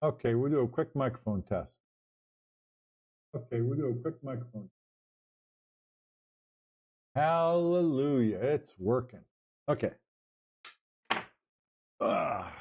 Okay, we'll do a quick microphone test. Okay, we'll do a quick microphone. Hallelujah, it's working. Okay. Ah.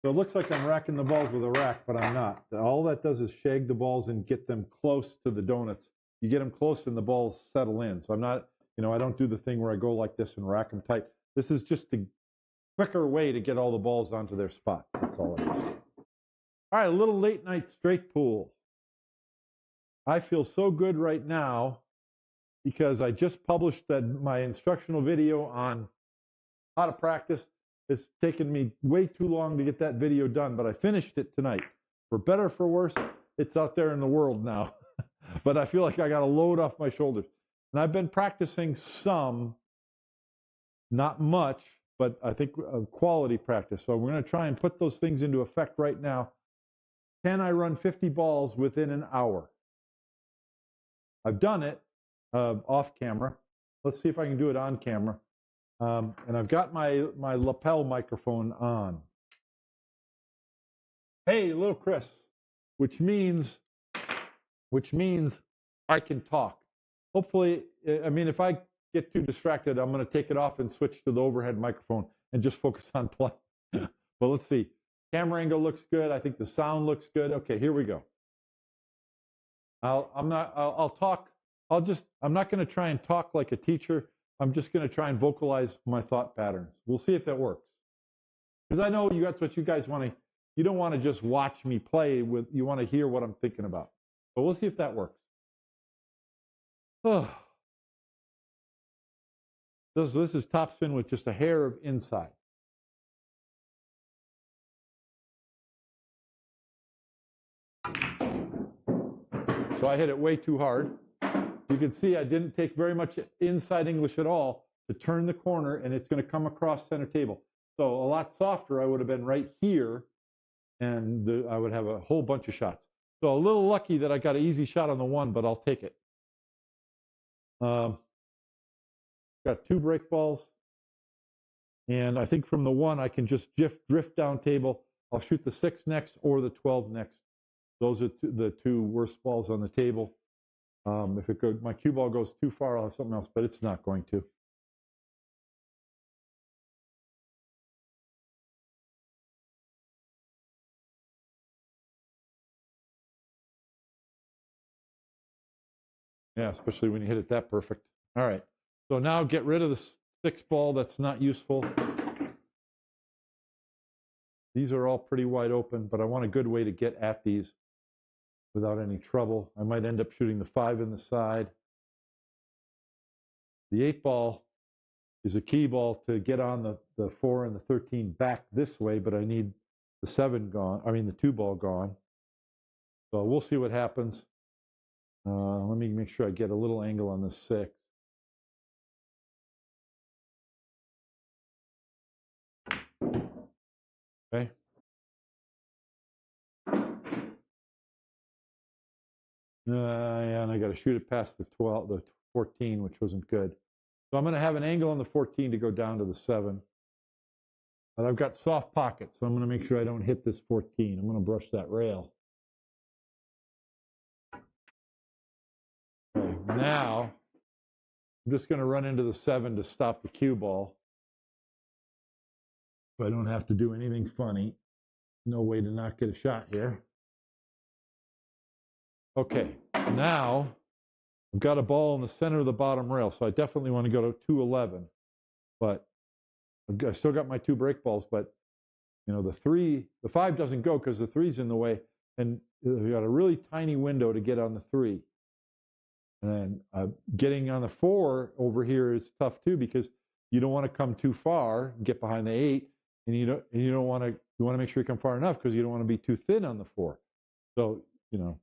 So it looks like I'm racking the balls with a rack, but I'm not. All that does is shake the balls and get them close to the donuts. You get them close and the balls settle in. So I'm not, I don't do the thing where I go like this and rack them tight. This is just the quicker way to get all the balls onto their spots. That's all it is. All right, a little late night straight pool. I feel so good right now because I just published my instructional video on how to practice. It's taken me way too long to get that video done, but I finished it tonight. For better or for worse, it's out there in the world now. But I feel like I got a load off my shoulders. And I've been practicing some, not much, but I think quality practice. So we're going to try and put those things into effect right now. Can I run 50 balls within an hour? I've done it off camera. Let's see if I can do it on camera. And I've got my lapel microphone on. Hey, little Chris, which means I can talk. Hopefully, if I get too distracted, I'm going to take it off and switch to the overhead microphone and just focus on playing. But let's see. Camera angle looks good. I think the sound looks good. Okay, here we go. I'm not going to try and talk like a teacher. I'm just going to try and vocalize my thought patterns. We'll see if that works. Because I know that's what you guys want to. You don't want to just watch me play you want to hear what I'm thinking about. But we'll see if that works. Oh. This is topspin with just a hair of inside. So I hit it way too hard. You can see I didn't take very much inside English at all to turn the corner, and it's going to come across center table. So a lot softer, I would have been right here, and I would have a whole bunch of shots. So a little lucky that I got an easy shot on the one, but I'll take it. Got 2 break balls, and I think from the one I can just drift down table. I'll shoot the 6 next or the 12 next. Those are the 2 worst balls on the table. If my cue ball goes too far, I'll have something else, but it's not going to. Yeah, especially when you hit it that perfect. All right. So now get rid of the 6 ball that's not useful. These are all pretty wide open, but I want a good way to get at these without any trouble. I might end up shooting the 5 in the side. The 8 ball is a key ball to get on the 4 and the 13 back this way, but I need the 7 gone. The 2 ball gone. So we'll see what happens. Let me make sure I get a little angle on the 6. Okay. Yeah, and I got to shoot it past the 14, which wasn't good. So I'm going to have an angle on the 14 to go down to the 7. But I've got soft pockets, so I'm going to make sure I don't hit this 14. I'm going to brush that rail. Okay, now I'm just going to run into the 7 to stop the cue ball. So I don't have to do anything funny. No way to not get a shot here. Okay, now I've got a ball in the center of the bottom rail, so I definitely want to go to 211. But I still got my 2 break balls, but the 5 doesn't go because the 3's in the way, and we got a really tiny window to get on the 3. And getting on the 4 over here is tough too because you don't want to come too far, get behind the 8, and you don't want to. You want to make sure you come far enough because you don't want to be too thin on the 4. So you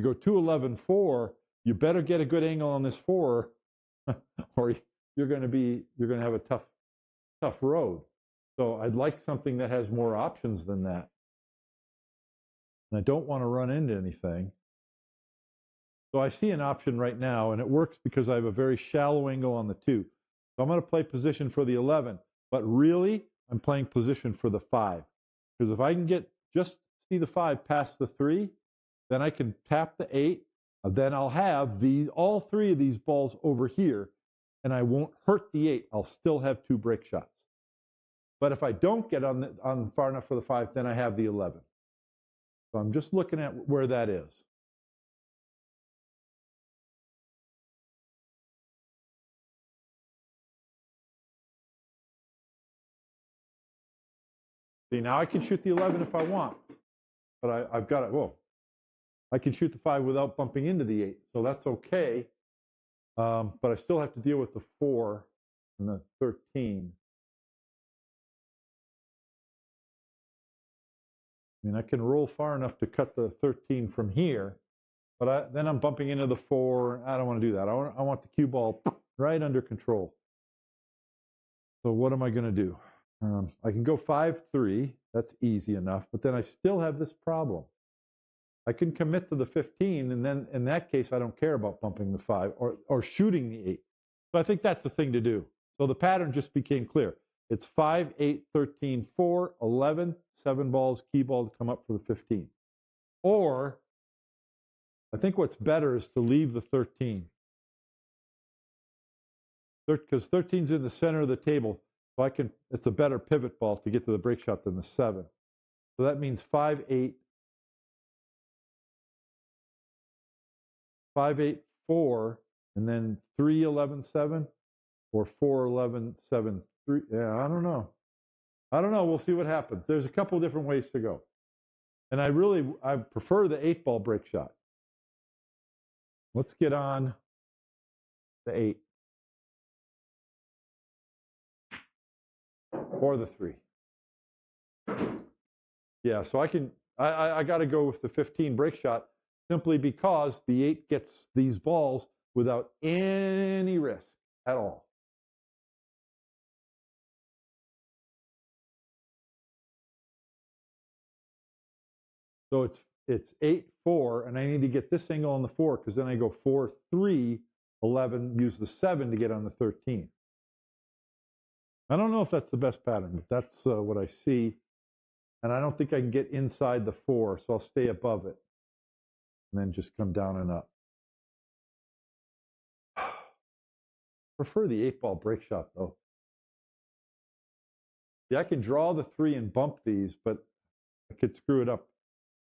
go 211 4. You better get a good angle on this 4, or you're going to have a tough road. So I'd like something that has more options than that. and I don't want to run into anything. So I see an option right now, and it works because I have a very shallow angle on the 2. So I'm going to play position for the 11, but really I'm playing position for the 5. Because if I can just see the 5 past the 3, then I can tap the 8, then I'll have all 3 of these balls over here, and I won't hurt the 8. I'll still have 2 break shots. But if I don't get on far enough for the 5, then I have the 11. So I'm just looking at where that is. See, now I can shoot the 11 if I want, but I've got it. Whoa. I can shoot the 5 without bumping into the 8, so that's okay. But I still have to deal with the 4 and the 13. I mean, I can roll far enough to cut the 13 from here, but then I'm bumping into the 4. I don't want to do that. I want the cue ball right under control. So what am I going to do? I can go 5-3. That's easy enough, but then I still have this problem. I can commit to the 15, and then in that case, I don't care about bumping the 5 or shooting the 8. So I think that's the thing to do. So the pattern just became clear. It's 5, 8, 13, 4, 11, 7 balls, key ball to come up for the 15. Or I think what's better is to leave the 13. Because 13 is in the center of the table, so it's a better pivot ball to get to the break shot than the 7. So that means 5, 8, 5, 8, 4, and then 3, 11, 7, or 4, 11, 7, 3. Yeah, I don't know. We'll see what happens. There's a couple different ways to go. And I prefer the 8 ball break shot. Let's get on the 8. Or the 3. Yeah, so I got to go with the 15 break shot simply because the 8 gets these balls without any risk at all. So it's 8, 4, and I need to get this angle on the 4 because then I go 4, 3, 11, use the 7 to get on the 13. I don't know if that's the best pattern, but that's what I see. And I don't think I can get inside the 4, so I'll stay above it and then just come down and up. Prefer the 8 ball break shot though. Yeah, I can draw the 3 and bump these, but I could screw it up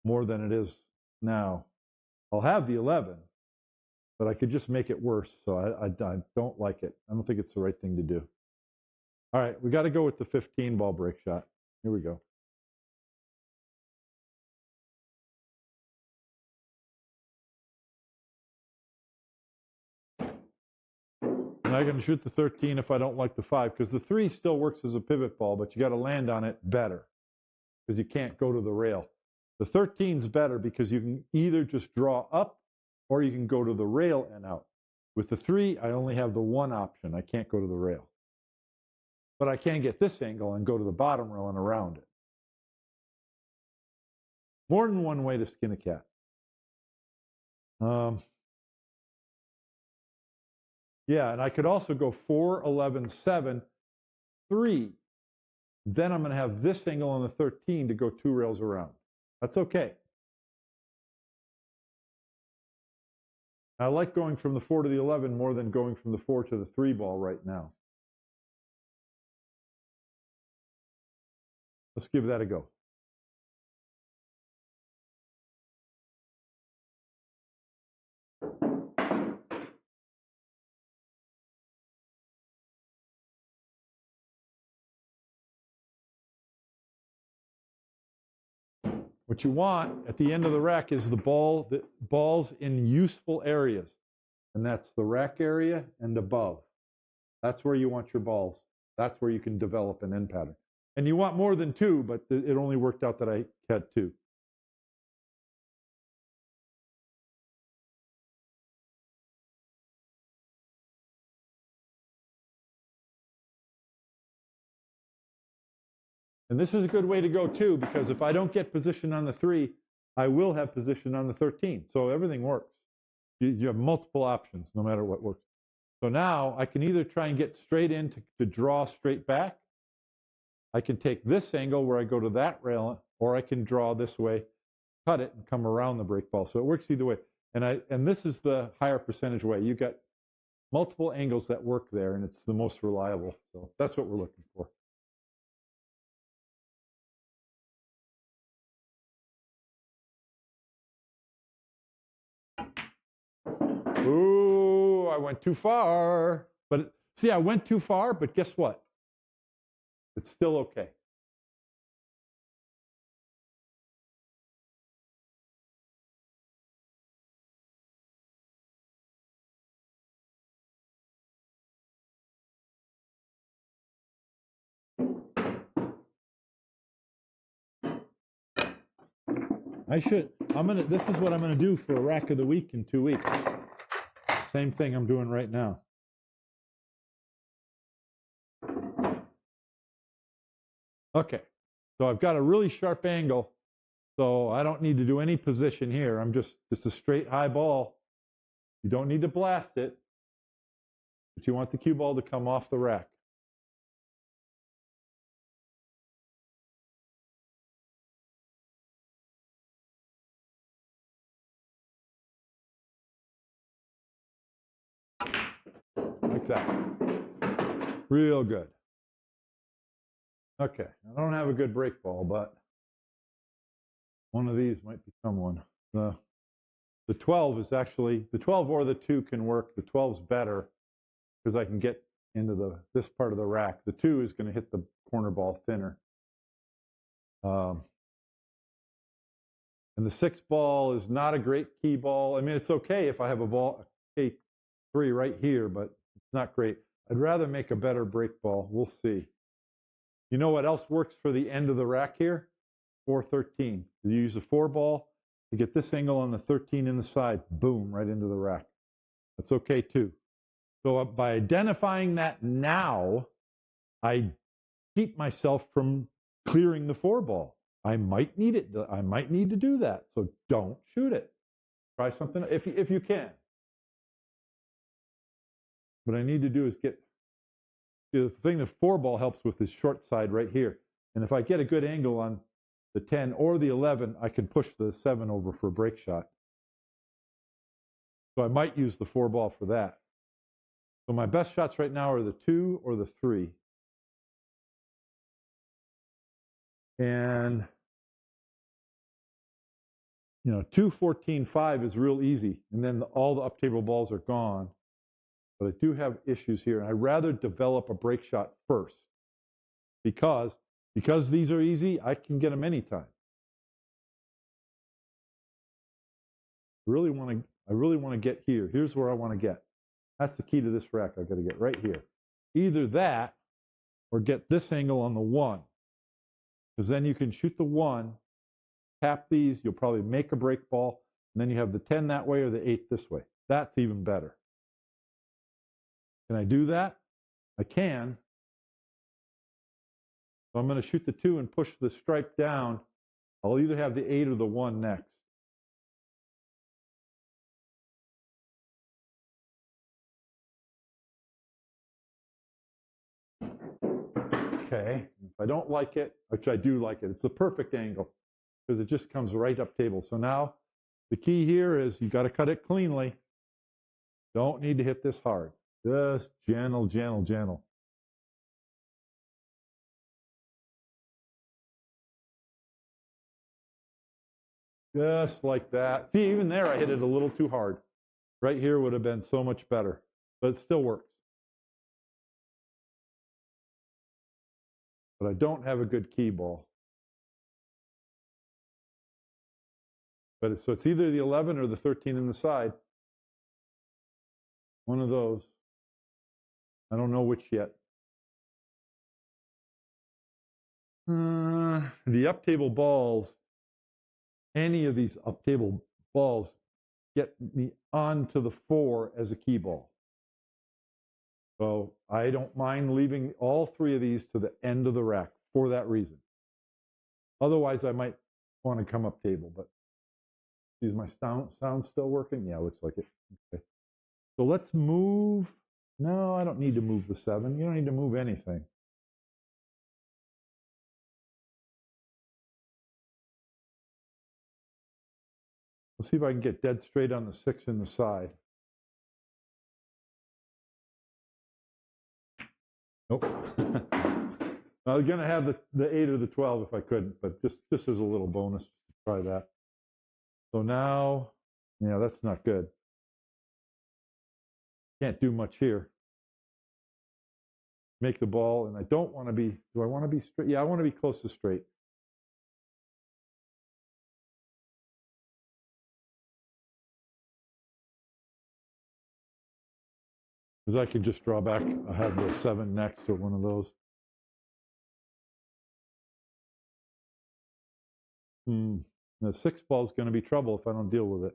more than it is now. I'll have the 11, but I could just make it worse. So I don't like it. I don't think it's the right thing to do. All right, we got to go with the 15 ball break shot. Here we go. And I can shoot the 13 if I don't like the 5, because the 3 still works as a pivot ball, but you got to land on it better because you can't go to the rail. The 13's better because you can either just draw up or you can go to the rail and out. With the 3, I only have the one option. I can't go to the rail. But I can get this angle and go to the bottom rail and around it. More than one way to skin a cat. Yeah, and I could also go 4, 11, 7, 3. Then I'm going to have this angle on the 13 to go 2 rails around. That's okay. I like going from the 4 to the 11 more than going from the 4 to the 3 ball right now. Let's give that a go. What you want at the end of the rack is the balls in useful areas. And that's the rack area and above. That's where you want your balls. That's where you can develop an end pattern. And you want more than 2, but it only worked out that I had 2. And this is a good way to go too, because if I don't get position on the 3, I will have position on the 13. So everything works. You have multiple options no matter what works. So now I can either try and get straight in to draw straight back. I can take this angle where I go to that rail, or I can draw this way, cut it, and come around the break ball. So it works either way. And this is the higher percentage way. You've got multiple angles that work there, and it's the most reliable. So that's what we're looking for. Ooh, I went too far. But see, I went too far, but guess what? It's still okay. This is what I'm gonna do for a rack of the week in 2 weeks. Same thing I'm doing right now. Okay, so I've got a really sharp angle, so I don't need to do any position here. I'm just a straight high ball. You don't need to blast it, but you want the cue ball to come off the rack. Like that. Real good. Okay, I don't have a good break ball, but one of these might become one. The 12 is actually, the 12 or the 2 can work. The 12's better because I can get into this part of the rack. The 2 is going to hit the corner ball thinner. And the 6 ball is not a great key ball. I mean, it's okay if I have a K3 right here, but it's not great. I'd rather make a better break ball. We'll see. You know what else works for the end of the rack here? 413. You use a 4 ball to get this angle on the 13 in the side. Boom, right into the rack. That's okay too. So by identifying that now, I keep myself from clearing the 4 ball. I might need it. I might need to do that. So don't shoot it. Try something if you can. What I need to do is get the thing the 4 ball helps with is short side right here. And if I get a good angle on the 10 or the 11, I can push the 7 over for a break shot. So I might use the 4 ball for that. So my best shots right now are the 2 or the 3. And 2, 14, 5 is real easy. And then all the up table balls are gone. But I do have issues here. And I'd rather develop a break shot first. Because these are easy, I can get them anytime. I really want to get here. Here's where I want to get. That's the key to this rack. I've got to get right here. Either that or get this angle on the 1. Because then you can shoot the 1, tap these, you'll probably make a break ball, and then you have the 10 that way or the 8 this way. That's even better. Can I do that? I can. So I'm going to shoot the 2 and push the stripe down. I'll either have the 8 or the 1 next. Okay. If I don't like it, which I do like it, it's the perfect angle because it just comes right up table. So now the key here is you got to cut it cleanly. Don't need to hit this hard. Just gentle, gentle, gentle. Just like that. See, even there I hit it a little too hard. Right here would have been so much better, but it still works. But I don't have a good key ball. So it's either the 11 or the 13 in the side. One of those. I don't know which yet. The up table balls, any of these up table balls get me onto the 4 as a key ball. So I don't mind leaving all 3 of these to the end of the rack for that reason. Otherwise, I might want to come up table, but Is my sound still working? Yeah, looks like it. Okay. So let's move. No, I don't need to move the 7. You don't need to move anything. Let's see if I can get dead straight on the 6 in the side. Nope. I was going to have the 8 or the 12 if I couldn't, but just as a little bonus, try that. So now, yeah, that's not good. Can't do much here. Make the ball, and I don't want to be, do I want to be straight? Yeah, I want to be close to straight. Because I can just draw back. I have the 7 next or one of those. The 6 ball is going to be trouble if I don't deal with it.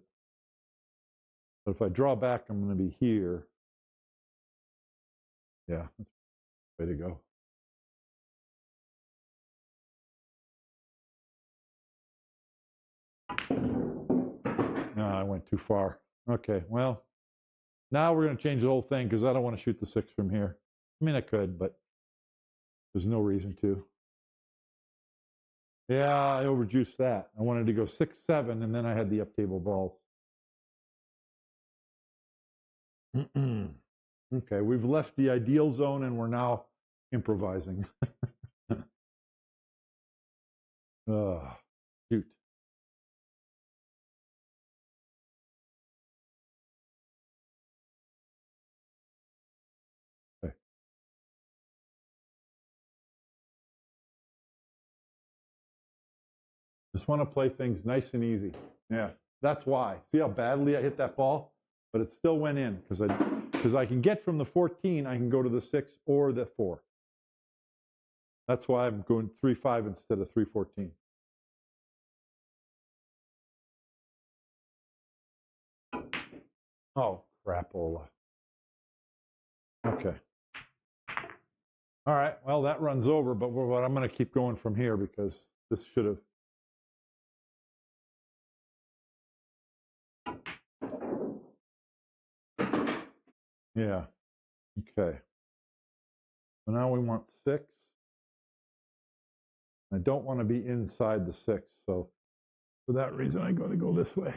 But if I draw back, I'm going to be here. Yeah, that's the way to go. No, I went too far. Okay, well, now we're going to change the whole thing because I don't want to shoot the 6 from here. I mean, I could, but there's no reason to. Yeah, I overjuiced that. I wanted to go 6, 7, and then I had the up table balls. Okay, we've left the ideal zone and we're now improvising. Shoot. Okay. Just want to play things nice and easy. Yeah, that's why. See how badly I hit that ball? But it still went in because I can get from the 14, I can go to the 6 or the 4. That's why I'm going 3-5 instead of 3-14. Oh, crapola. Okay. All right. Well, that runs over, but I'm going to keep going from here because this should have. Yeah. Okay. So now we want 6. I don't want to be inside the 6. So for that reason, I got to go this way.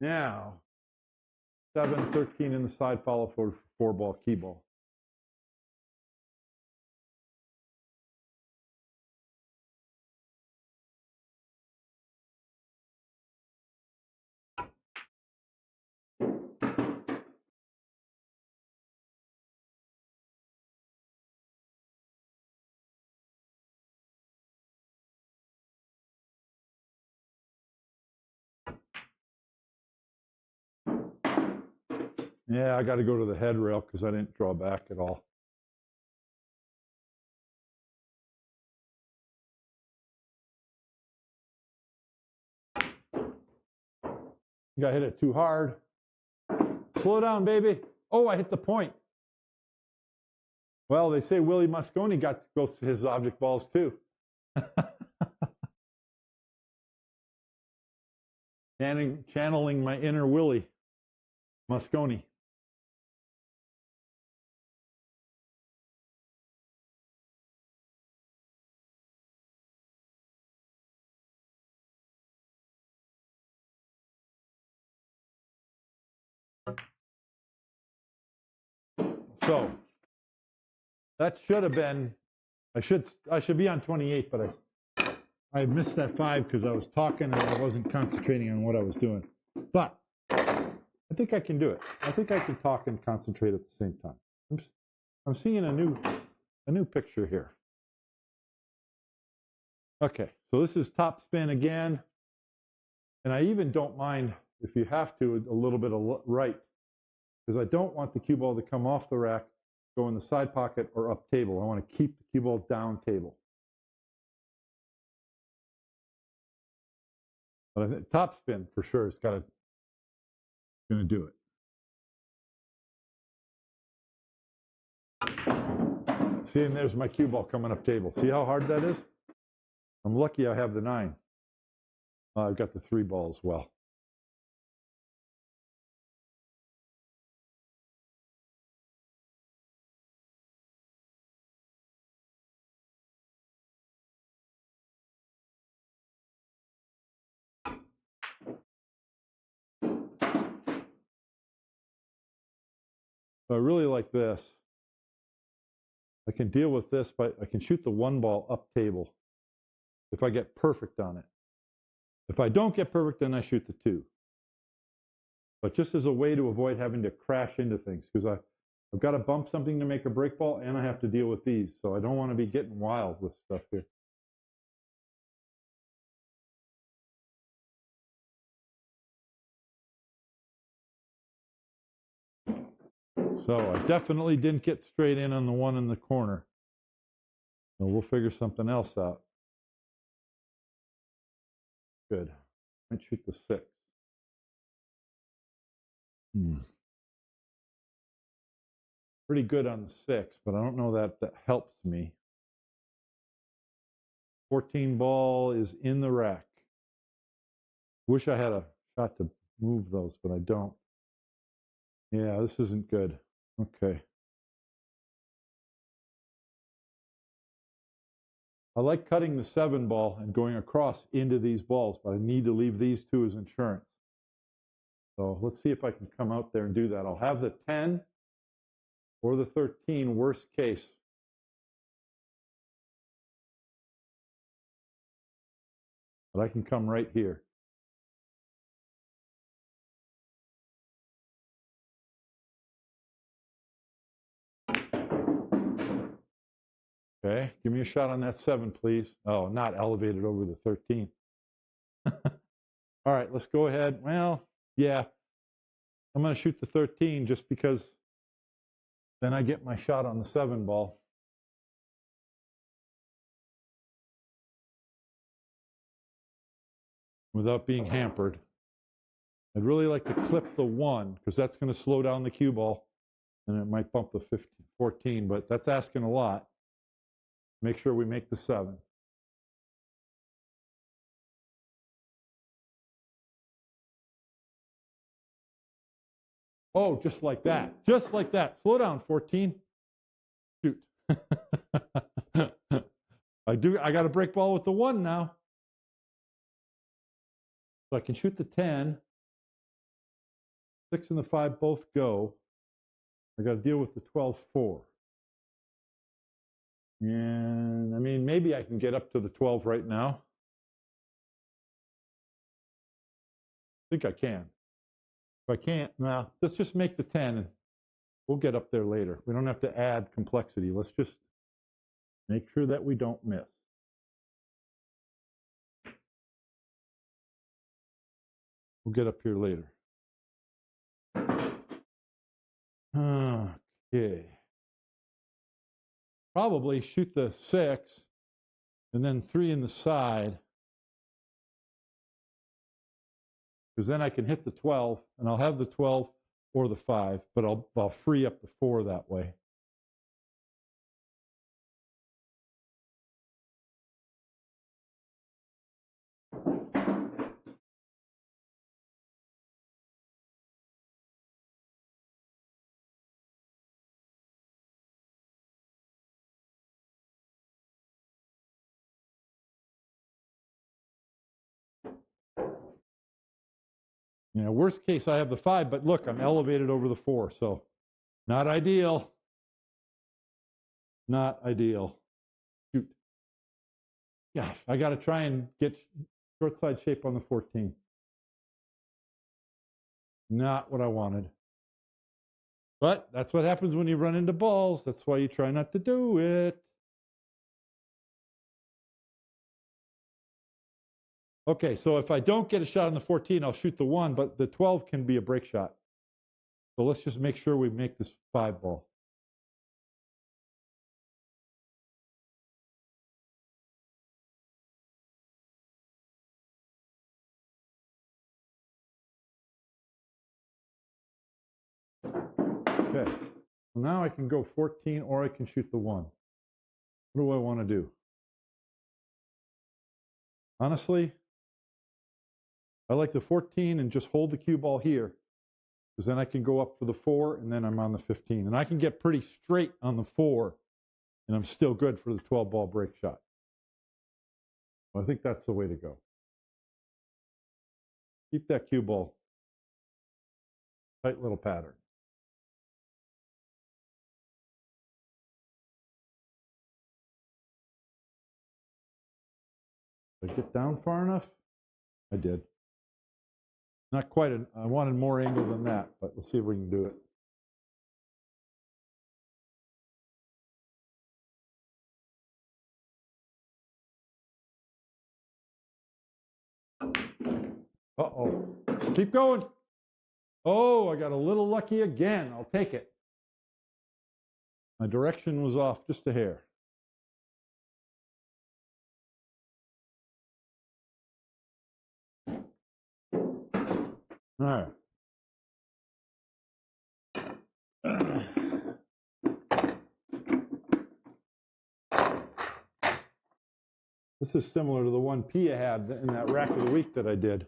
Now, 7, 13 in the side, follow for 4 ball, key ball. Yeah, I got to go to the head rail because I didn't draw back at all. I think I hit it too hard. Slow down, baby. Oh, I hit the point. Well, they say Willie Mosconi got goes to his object balls too. Channeling my inner Willie Mosconi. So that should have been. I should be on 28, but I missed that 5 because I was talking and I wasn't concentrating on what I was doing. But I think I can do it. I think I can talk and concentrate at the same time. I'm seeing a new picture here. Okay, so this is top spin again. And I even don't mind, if you have to, a little bit of right, because I don't want the cue ball to come off the rack, go in the side pocket or up table. I want to keep the cue ball down table. But I think top spin for sure is going to do it. See, and there's my cue ball coming up table. See how hard that is? I'm lucky I have the 9. I've got the 3 ball as well. So I really like this. I can deal with this, but I can shoot the 1 ball up table if I get perfect on it. If I don't get perfect, then I shoot the 2. But just as a way to avoid having to crash into things, because I've got to bump something to make a break ball, and I have to deal with these. So I don't want to be getting wild with stuff here. So I definitely didn't get straight in on the 1 in the corner. So we'll figure something else out. Good. Might shoot the 6. Pretty good on the 6, but I don't know that that helps me. 14 ball is in the rack. Wish I had a shot to move those, but I don't. Yeah, this isn't good. Okay. I like cutting the 7 ball and going across into these balls, but I need to leave these 2 as insurance. So let's see if I can come out there and do that. I'll have the 10 or the 13, worst case. But I can come right here. Okay, give me a shot on that 7, please. Oh, not elevated over the 13. All right, let's go ahead. Well, yeah, I'm going to shoot the 13 just because then I get my shot on the 7 ball. Without being hampered. I'd really like to clip the 1 because that's going to slow down the cue ball and it might bump the 14, but that's asking a lot. Make sure we make the 7. Oh, just like that. Just like that. Slow down, 14. Shoot. I got a break ball with the 1 now. So I can shoot the 10. 6 and the 5 both go. I got to deal with the 12-4. And I mean, maybe I can get up to the 12 right now. I think I can. If I can't, well, let's just make the 10 and we'll get up there later. We don't have to add complexity. Let's just make sure that we don't miss. We'll get up here later. Okay. Probably shoot the 6 and then 3 in the side. Because then I can hit the 12 and I'll have the 12 or the 5, but I'll free up the 4 that way. You know, worst case, I have the 5, but look, I'm elevated over the 4, so not ideal. Not ideal. Shoot. Gosh, I got to try and get short side shape on the 14. Not what I wanted. But that's what happens when you run into balls. That's why you try not to do it. Okay, so if I don't get a shot on the 14, I'll shoot the 1, but the 12 can be a break shot. So let's just make sure we make this 5 ball. Okay, so now I can go 14 or I can shoot the 1. What do I want to do? Honestly, I like the 14 and just hold the cue ball here, because then I can go up for the 4 and then I'm on the 15. And I can get pretty straight on the 4 and I'm still good for the 12 ball break shot. I think that's the way to go. Keep that cue ball. Tight little pattern. Did I get down far enough? I did. Not quite. I wanted more angle than that, but let's see if we can do it. Uh-oh. Keep going. Oh, I got a little lucky again. I'll take it. My direction was off just a hair. All right. This is similar to the one Pia had in that rack of the week that I did.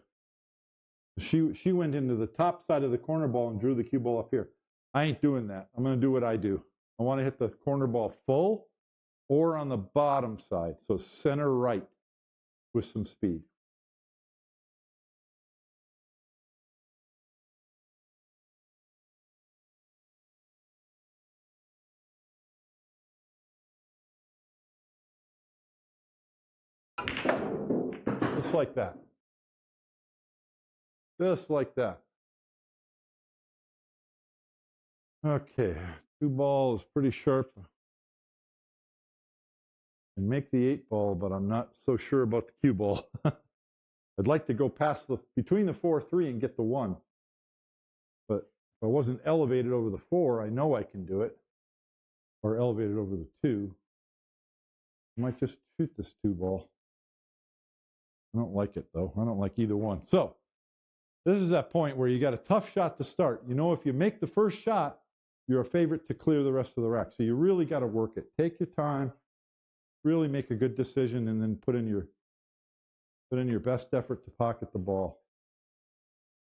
She went into the top side of the corner ball and drew the cue ball up here. I ain't doing that. I'm going to do what I do. I want to hit the corner ball full or on the bottom side, so center right with some speed. Just like that. Just like that. Okay, cue ball is pretty sharp. And make the 8 ball, but I'm not so sure about the cue ball. I'd like to go past between the 4-3 and get the 1. But if I wasn't elevated over the 4, I know I can do it. Or elevated over the 2. I might just shoot this 2 ball. I don't like it though. I don't like either one. So this is that point where you got a tough shot to start. You know, if you make the first shot, you're a favorite to clear the rest of the rack. So you really got to work it. Take your time, really make a good decision, and then put in your best effort to pocket the ball.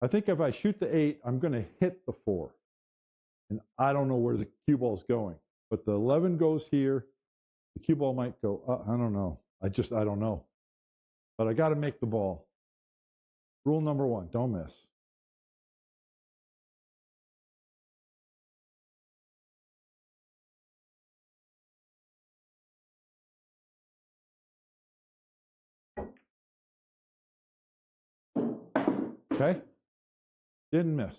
I think if I shoot the 8, I'm going to hit the 4. And I don't know where the cue ball is going. But the 11 goes here. The cue ball might go, I don't know. I don't know. But I got to make the ball. Rule number 1, don't miss. Okay? Didn't miss.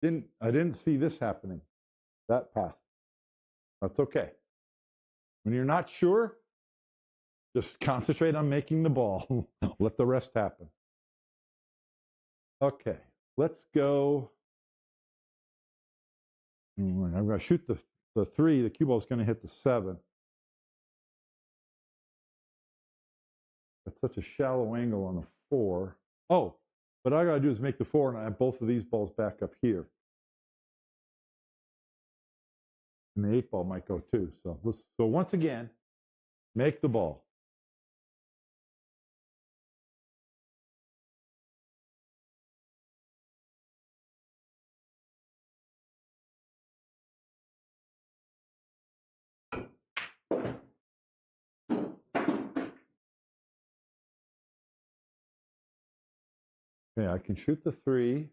I didn't see this happening, that path. That's okay. When you're not sure, just concentrate on making the ball. Let the rest happen. Okay, let's go. I'm going to shoot the 3. The cue ball is going to hit the 7. That's such a shallow angle on the 4. Oh, what I got to do is make the 4, and I have both of these balls back up here. And the 8 ball might go too. So once again, make the ball. Okay, I can shoot the 3.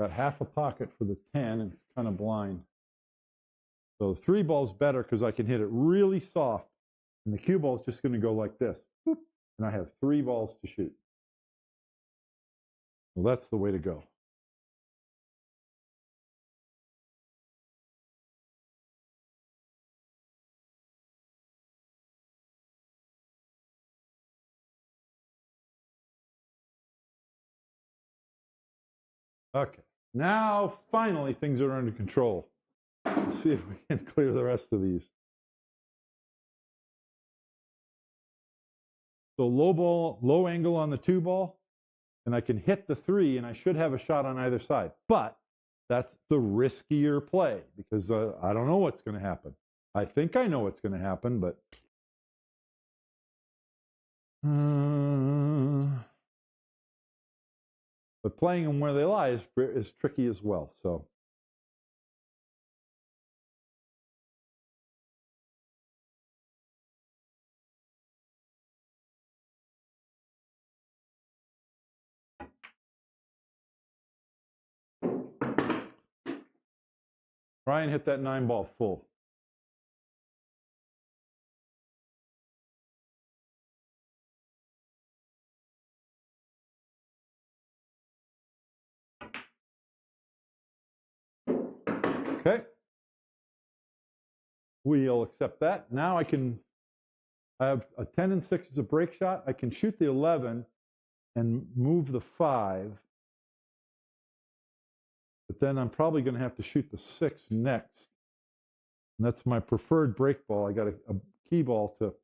Got half a pocket for the 10, and it's kind of blind. So the 3 ball's better because I can hit it really soft, and the cue ball is just going to go like this. Boop, and I have 3 balls to shoot. Well, that's the way to go. Okay, now finally things are under control. Let's see if we can clear the rest of these. So low angle on the 2 ball, and I can hit the 3, and I should have a shot on either side. But that's the riskier play because I don't know what's going to happen. I think I know what's going to happen, but playing them where they lie is tricky as well. So. Try and hit that 9 ball full. Okay. We'll accept that. Now I have a 10 and 6 as a break shot. I can shoot the 11 and move the 5. But then I'm probably going to have to shoot the 6 next. And that's my preferred break ball. I got a key ball to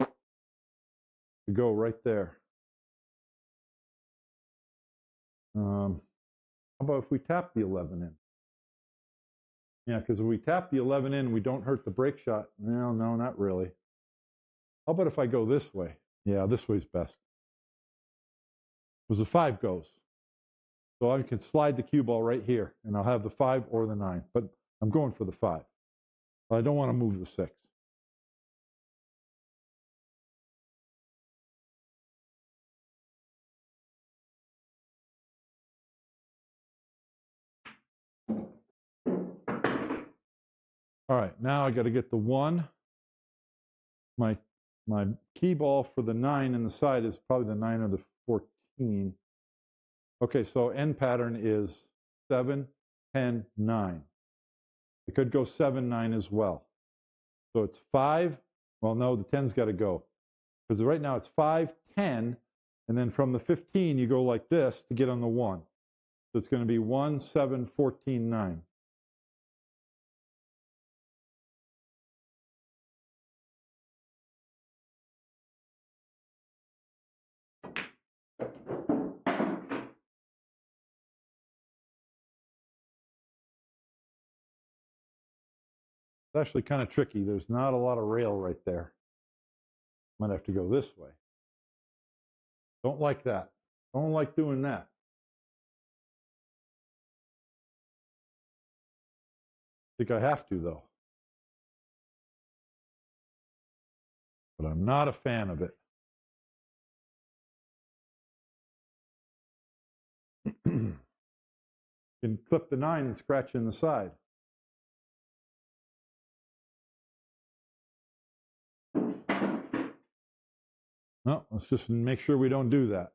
go right there. How about if we tap the 11 in? Yeah, because if we tap the 11 in, we don't hurt the break shot. No, not really. How about if I go this way? Yeah, this way's best. Because the 5 goes. So I can slide the cue ball right here, and I'll have the 5 or the 9. But I'm going for the 5. I don't want to move the 6. All right, now I got to get the 1. My key ball for the 9 in the side is probably the 9 or the 14. Okay, so end pattern is 7, 10, 9. It could go 7, 9 as well. So it's 5. Well, no, the 10's got to go. Because right now it's 5, 10, and then from the 15 you go like this to get on the 1. So it's going to be 1, 7, 14, 9. It's actually kind of tricky. There's not a lot of rail right there. Might have to go this way. Don't like that. Don't like doing that. I think I have to, though. But I'm not a fan of it. You can clip the 9 and scratch in the side. No, let's just make sure we don't do that.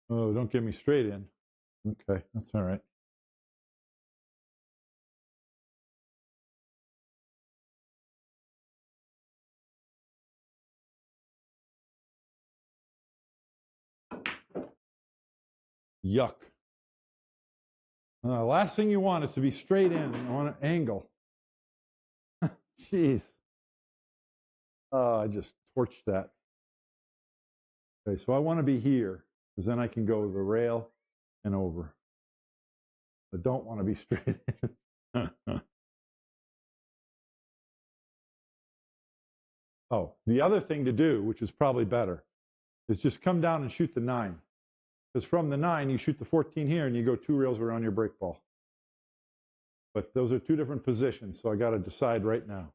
Oh, don't get me straight in. Okay, that's all right. Yuck. Last thing you want is to be straight in on an angle. Jeez. I just torched that. Okay, so I want to be here because then I can go the rail and over. I don't want to be straight in. Oh, the other thing to do, which is probably better, is just come down and shoot the 9. Because from the 9, you shoot the 14 here and you go 2 rails around your break ball. But those are 2 different positions, so I got to decide right now.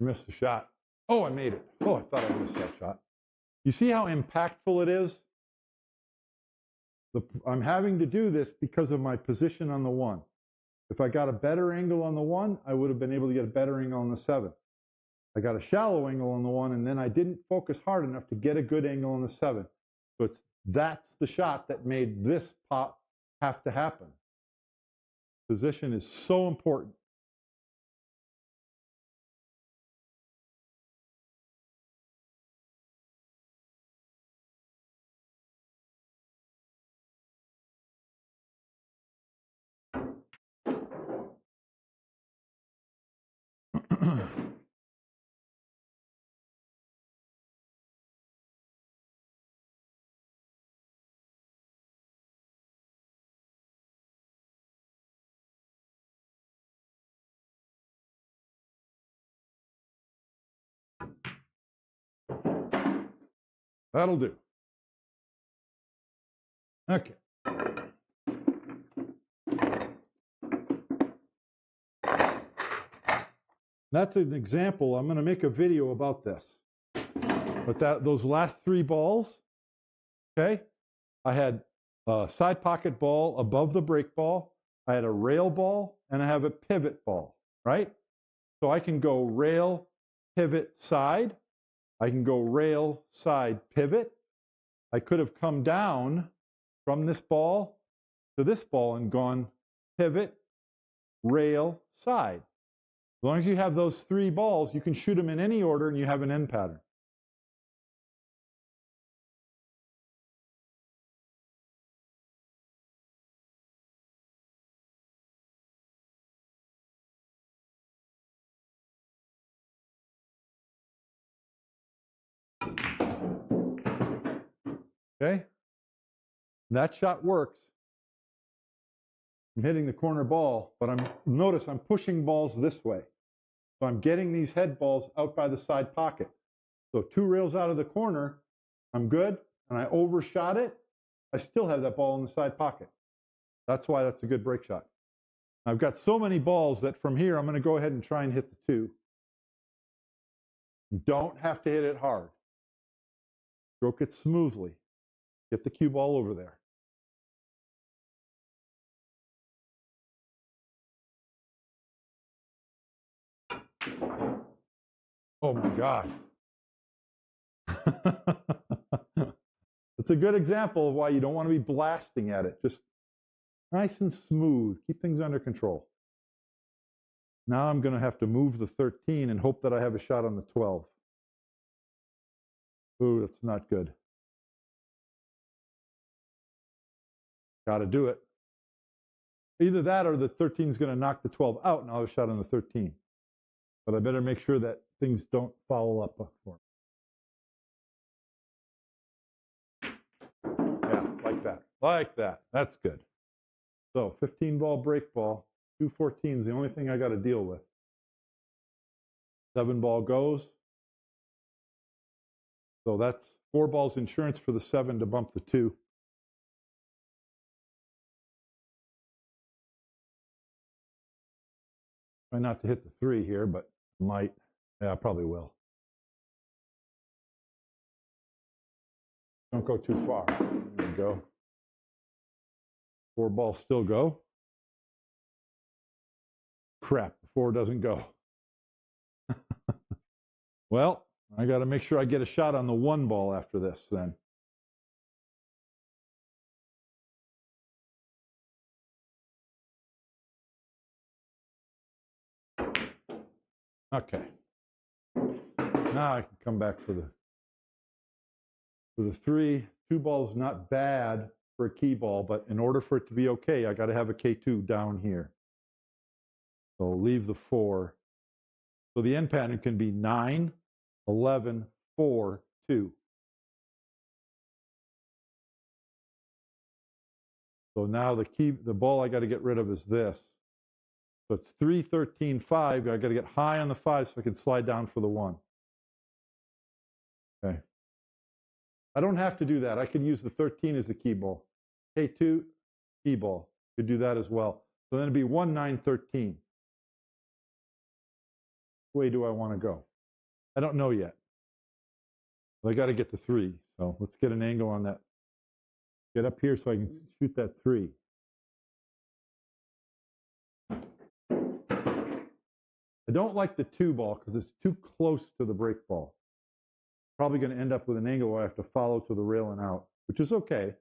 I missed the shot. Oh, I made it. Oh, I thought I missed that shot. You see how impactful it is? I'm having to do this because of my position on the 1. If I got a better angle on the 1, I would have been able to get a better angle on the 7. I got a shallow angle on the 1, and then I didn't focus hard enough to get a good angle on the 7. So that's the shot that made this pop have to happen. Position is so important. That'll do. Okay. That's an example. I'm going to make a video about this. But those last 3 balls, okay, I had a side pocket ball above the break ball, I had a rail ball, and I have a pivot ball, right? So I can go rail, pivot, side. I can go rail, side, pivot. I could have come down from this ball to this ball and gone pivot, rail, side. As long as you have those 3 balls, you can shoot them in any order and you have an end pattern. Okay? That shot works. I'm hitting the corner ball, but notice I'm pushing balls this way. So I'm getting these head balls out by the side pocket. So 2 rails out of the corner, I'm good, and I overshot it. I still have that ball in the side pocket. That's why that's a good break shot. I've got so many balls that from here I'm going to go ahead and try and hit the 2. You don't have to hit it hard. Stroke it smoothly. Get the cue ball over there. Oh my God. It's a good example of why you don't want to be blasting at it. Just nice and smooth. Keep things under control. Now I'm going to have to move the 13 and hope that I have a shot on the 12. Ooh, that's not good. Got to do it. Either that or the 13 is going to knock the 12 out and I'll have a shot on the 13. But I better make sure that things don't foul up for me. Yeah, like that. Like that. That's good. So 15 ball break ball, 2 14s, the only thing I got to deal with. 7 ball goes. So that's 4 balls insurance for the 7 to bump the 2. Try not to hit the 3 here, but might. Yeah, I probably will. Don't go too far. There you go. 4 balls still go. Crap, the 4 doesn't go. Well, I got to make sure I get a shot on the 1 ball after this then. Okay. Now I can come back for the 3. 2 balls not bad for a key ball, but in order for it to be okay, I got to have a K2 down here. So leave the 4. So the end pattern can be 9, 11, 4, 2. So now the ball I got to get rid of is this. So it's 3, 13, 5. I got to get high on the 5 so I can slide down for the 1. Okay. I don't have to do that. I can use the 13 as the key ball. K2, key ball. Could do that as well. So then it'd be 1, 9, 13. Which way do I want to go? I don't know yet. But I got to get the 3. So let's get an angle on that. Get up here so I can shoot that 3. I don't like the 2 ball because it's too close to the break ball. Probably going to end up with an angle where I have to follow to the rail and out, which is okay.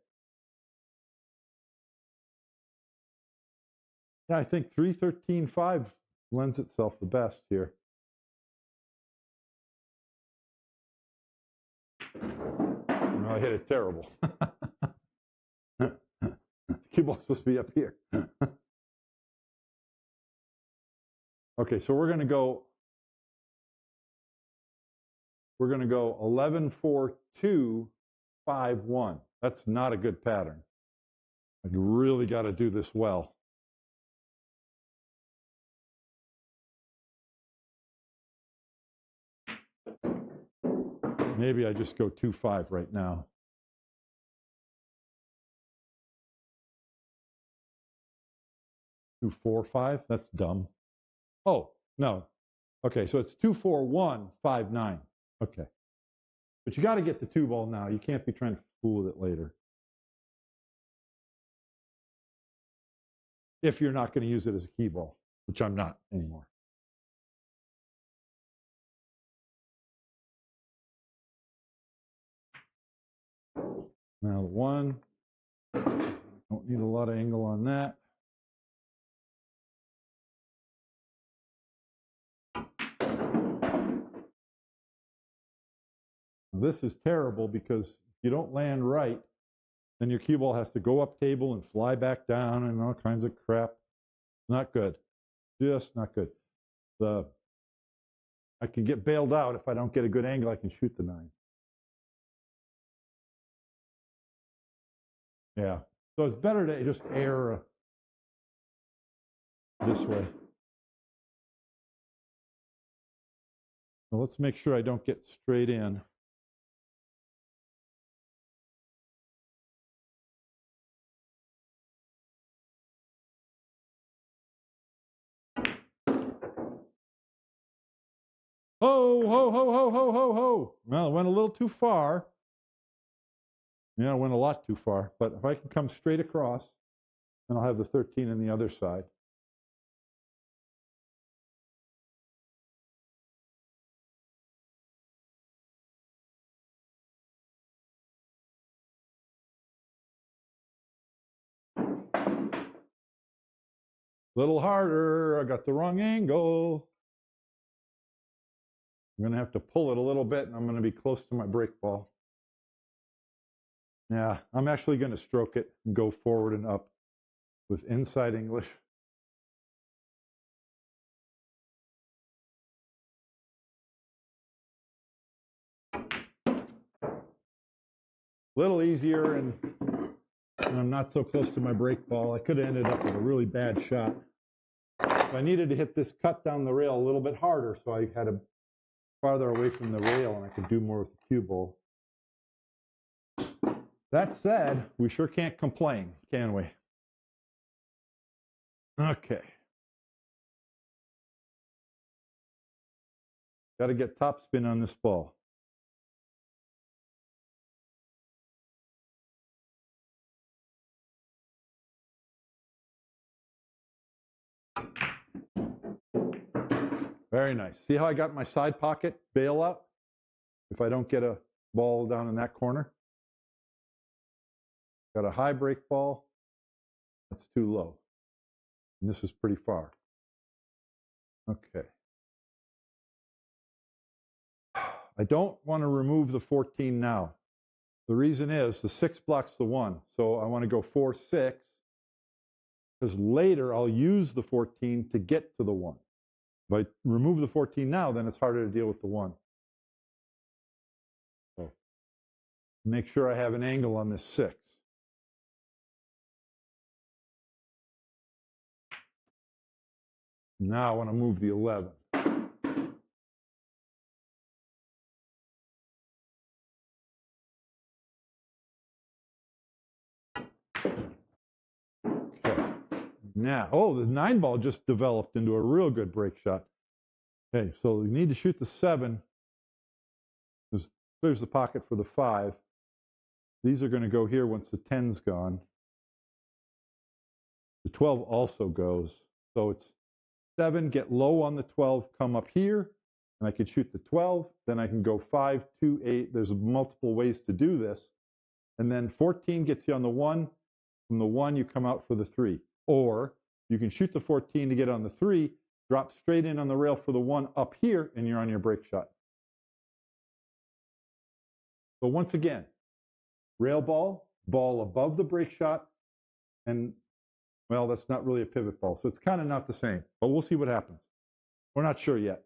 Yeah, I think 313.5 lends itself the best here. No, I hit it terrible. The cue ball's supposed to be up here. Okay, so we're going to go 11, 4, 2, 5, 1. That's not a good pattern. You really got to do this well. Maybe I just go 2, 5 right now. Two, 4, 5. That's dumb. Oh, no. Okay, so it's 2, 4, 1, 5, 9. Okay. But you got to get the 2 ball now. You can't be trying to fool with it later. If you're not going to use it as a key ball, which I'm not anymore. Now the 1. Don't need a lot of angle on that. This is terrible because if you don't land right, then your cue ball has to go up table and fly back down and all kinds of crap. Not good. Just not good. I can get bailed out if I don't get a good angle. I can shoot the 9. Yeah. So it's better to just err this way. So let's make sure I don't get straight in. Ho, ho, ho, ho, ho, ho, ho. Well, it went a little too far. Yeah, it went a lot too far. But if I can come straight across, then I'll have the 13 on the other side. Little harder. I got the wrong angle. I'm going to have to pull it a little bit, and I'm going to be close to my break ball. Yeah, I'm actually going to stroke it and go forward and up with inside English. A little easier, and I'm not so close to my break ball. I could have ended up with a really bad shot. So I needed to hit this cut down the rail a little bit harder, so I had to farther away from the rail, and I could do more with the cue ball. That said, we sure can't complain, can we? Okay. Got to get top spin on this ball. Very nice. See how I got my side pocket bailout? If I don't get a ball down in that corner. Got a high break ball. That's too low. And this is pretty far. Okay. I don't want to remove the 14 now. The reason is the 6 blocks the 1. So I want to go 4, 6. Because later I'll use the 14 to get to the 1. If I remove the 14 now, then it's harder to deal with the 1. So make sure I have an angle on this 6. Now I want to move the 11. Okay. Now, oh, the 9 ball just developed into a real good break shot. Okay, so you need to shoot the 7. Because there's the pocket for the 5. These are going to go here once the 10's gone. The 12 also goes. So it's 7, get low on the 12, come up here, and I can shoot the 12. Then I can go 5, 2, 8. There's multiple ways to do this. And then 14 gets you on the 1. From the 1, you come out for the 3. Or you can shoot the 14 to get on the 3, drop straight in on the rail for the 1 up here, and you're on your break shot. So once again, rail ball, ball above the break shot, and, well, that's not really a pivot ball. So it's kind of not the same, but we'll see what happens. We're not sure yet.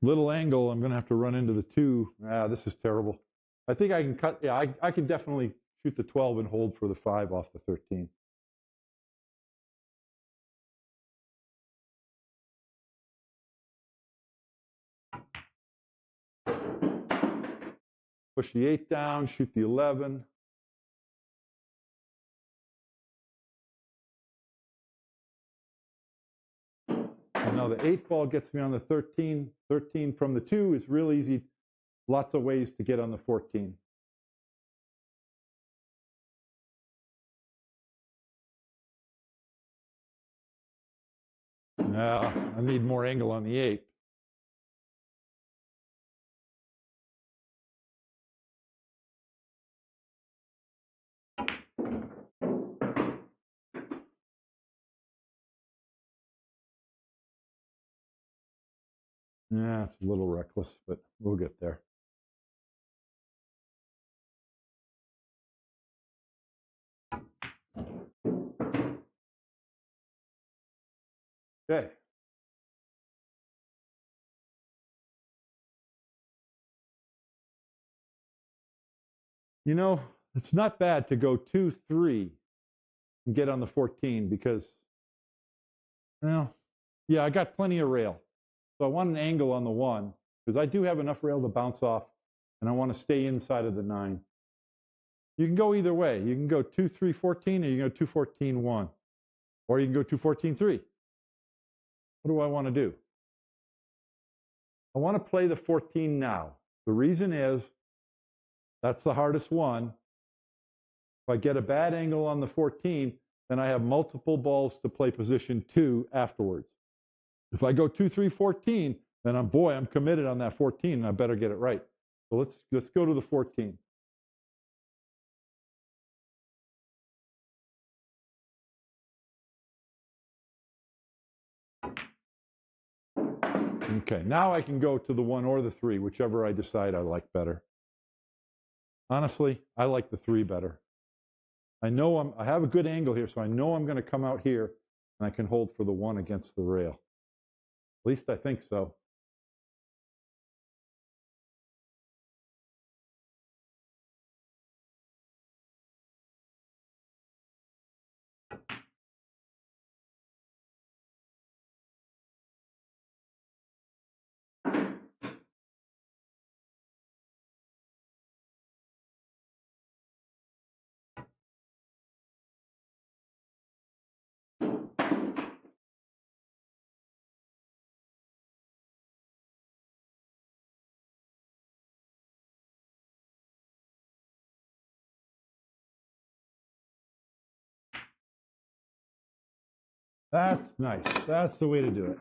Little angle, I'm going to have to run into the 2. This is terrible. I think I can cut, yeah, I can definitely shoot the 12 and hold for the 5 off the 13. Push the 8 down, shoot the 11. And now the 8 ball gets me on the 13. 13 from the 2 is real easy. Lots of ways to get on the 14. I need more angle on the 8. Yeah, it's a little reckless, but we'll get there. Okay. You know, it's not bad to go 2, 3 and get on the 14 because, well, yeah, I got plenty of rail. So I want an angle on the 1 because I do have enough rail to bounce off, and I want to stay inside of the 9. You can go either way. You can go 2, 3, 14, or you can go 2, 14, 1. Or you can go 2, 14, 3. What do I want to do? I want to play the 14 now. The reason is that's the hardest one. If I get a bad angle on the 14, then I have multiple balls to play position 2 afterwards. If I go 2, 3, 14, then I'm committed on that 14, and I better get it right. So let's go to the 14. Okay, now I can go to the 1 or the 3, whichever I decide I like better. Honestly, I like the 3 better. I have a good angle here, so I know I'm going to come out here, and I can hold for the 1 against the rail. At least I think so. That's nice. That's the way to do it.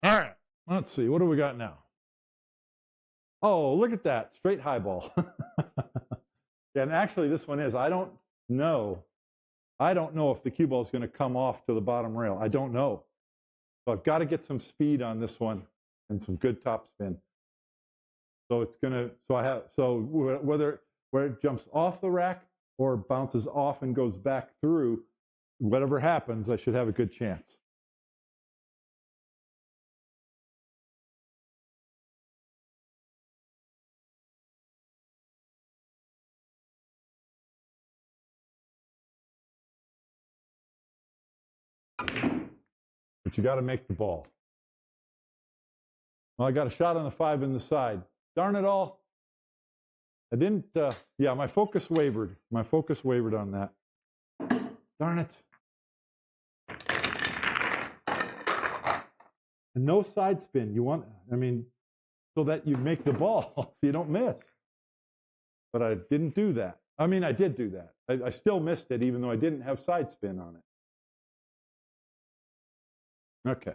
All right, let's see. What do we got now? Oh, look at that. Straight high ball. Yeah, and actually this one is. I don't know if the cue ball is going to come off to the bottom rail. I don't know. So I've got to get some speed on this one and some good top spin. So it's going to, whether where it jumps off the rack or bounces off and goes back through, whatever happens, I should have a good chance. But you got to make the ball. Well, I got a shot on the 5 in the side. Darn it all. I didn't, yeah, my focus wavered. My focus wavered on that. Darn it. And no side spin. You want, I mean, so that you make the ball so you don't miss. But I didn't do that. I mean, I did do that. I still missed it even though I didn't have side spin on it. Okay.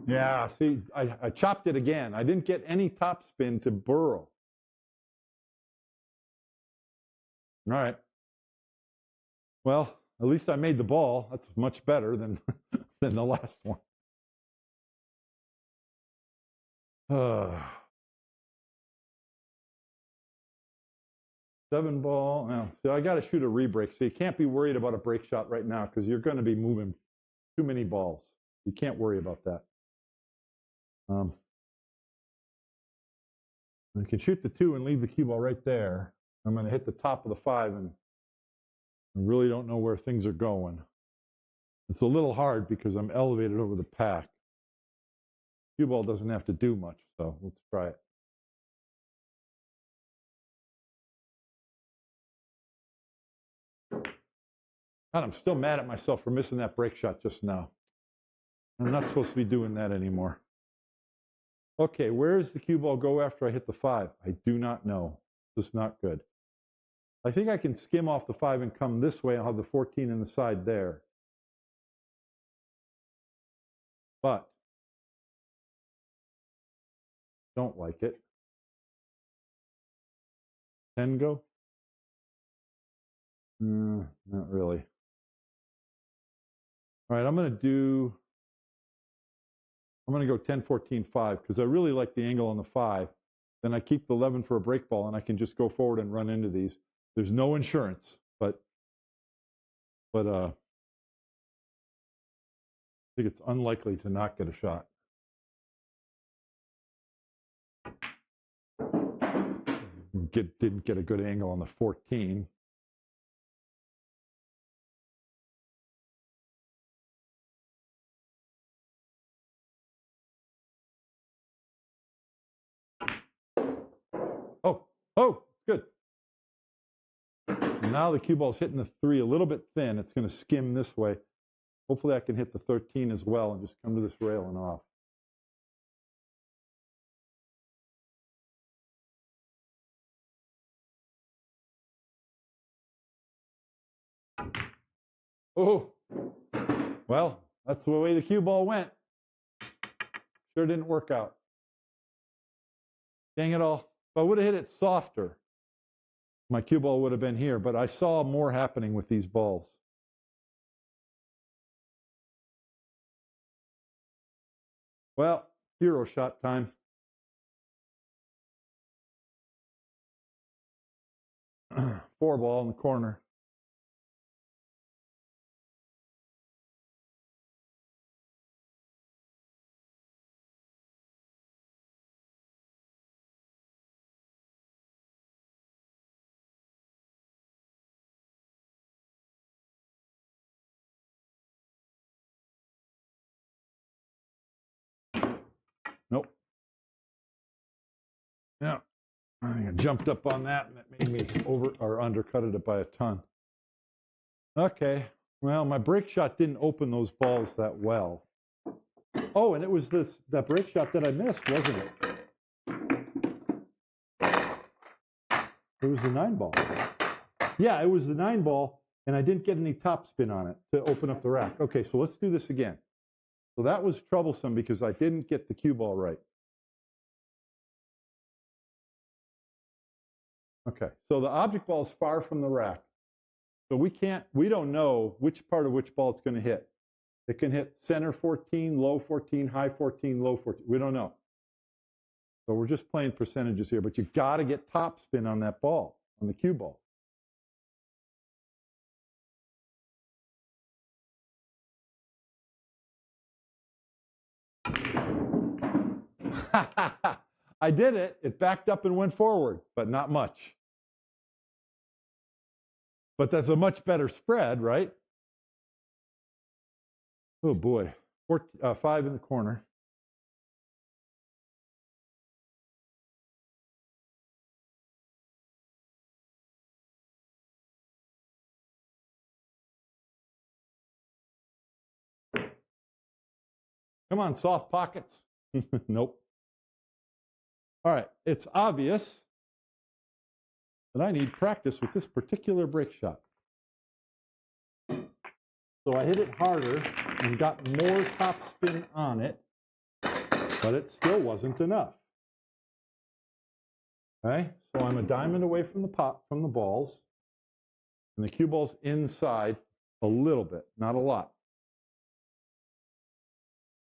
Yeah, see, I chopped it again. I didn't get any top spin to burrow. All right. Well, at least I made the ball. That's much better than than the last one. 7 ball. Now, so I got to shoot a rebreak. So you can't be worried about a break shot right now because you're going to be moving too many balls. You can't worry about that. I can shoot the 2 and leave the cue ball right there. I'm going to hit the top of the 5 and I really don't know where things are going. It's a little hard because I'm elevated over the pack. Cue ball doesn't have to do much, so let's try it. God, I'm still mad at myself for missing that break shot just now. I'm not supposed to be doing that anymore. Okay, where does the cue ball go after I hit the 5? I do not know. This is not good. I think I can skim off the 5 and come this way. I'll have the 14 in the side there. But don't like it. 10 go? Not really. All right, I'm going to go 10, 14, 5 because I really like the angle on the 5. Then I keep the 11 for a break ball and I can just go forward and run into these. There's no insurance, but I think it's unlikely to not get a shot. Didn't get a good angle on the 14. Oh, good. Now the cue ball's hitting the 3 a little bit thin. It's going to skim this way. Hopefully I can hit the 13 as well and just come to this rail and off. Oh, well, that's the way the cue ball went. Sure didn't work out. Dang it all. If I would have hit it softer, my cue ball would have been here, but I saw more happening with these balls. Well, hero shot time. Four ball in the corner. Nope. Yeah. I jumped up on that and it made me undercutted it by a ton. Okay. Well, my break shot didn't open those balls that well. Oh, and it was that break shot that I missed, wasn't it? It was the 9 ball. Yeah, it was the 9 ball, and I didn't get any top spin on it to open up the rack. Okay, so let's do this again. So that was troublesome because I didn't get the cue ball right. Okay, so the object ball is far from the rack. So we don't know which part of which ball it's going to hit. It can hit center 14, low 14, high 14, low 14. We don't know. So we're just playing percentages here, but you got to get top spin on that ball, on the cue ball. I did it. It backed up and went forward, but not much. But that's a much better spread, right? Oh boy, 5 in the corner. Come on, soft pockets. Nope. All right, it's obvious that I need practice with this particular break shot. So I hit it harder and got more topspin on it, but it still wasn't enough. Okay, so I'm a diamond away from the balls, and the cue ball's inside a little bit, not a lot.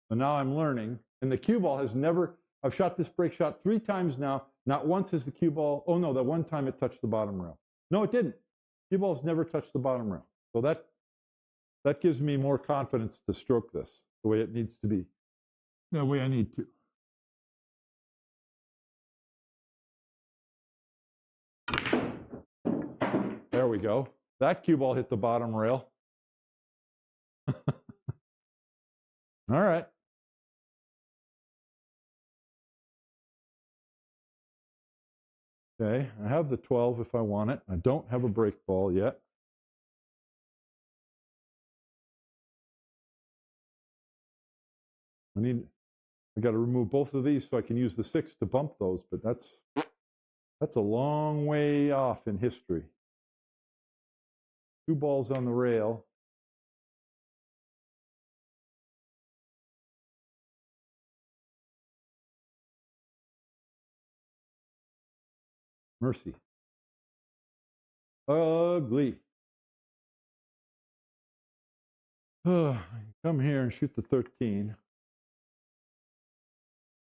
So now I'm learning, and the cue ball has never, I've shot this break shot 3 times now. Not once has the cue ball, oh no, that one time it touched the bottom rail. No, it didn't. Cue ball's never touched the bottom rail. So that gives me more confidence to stroke this the way it needs to be, the way I need to. There we go. That cue ball hit the bottom rail. All right. Okay, I have the 12 if I want it. I don't have a break ball yet. I got to remove both of these so I can use the 6 to bump those, but that's a long way off in history. 2 balls on the rail. Mercy. Ugly. Come here and shoot the 13.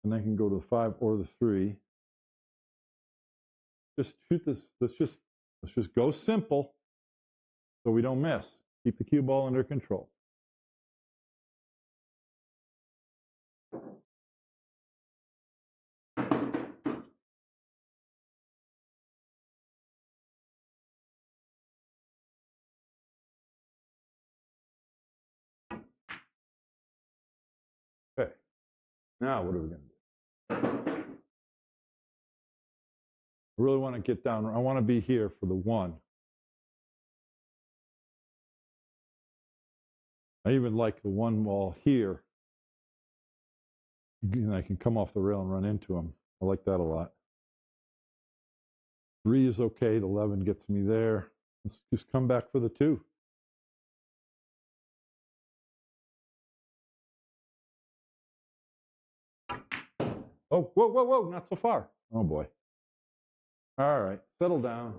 And I can go to the 5 or the 3. Just shoot this. Let's just go simple so we don't miss. Keep the cue ball under control. Okay. Now what are we going to do? I really want to get down. I want to be here for the 1. I even like the 1 ball here. And I can come off the rail and run into him. I like that a lot. 3 is okay. The 11 gets me there. Let's just come back for the 2. Oh, whoa, whoa, whoa, not so far. Oh, boy. All right, settle down.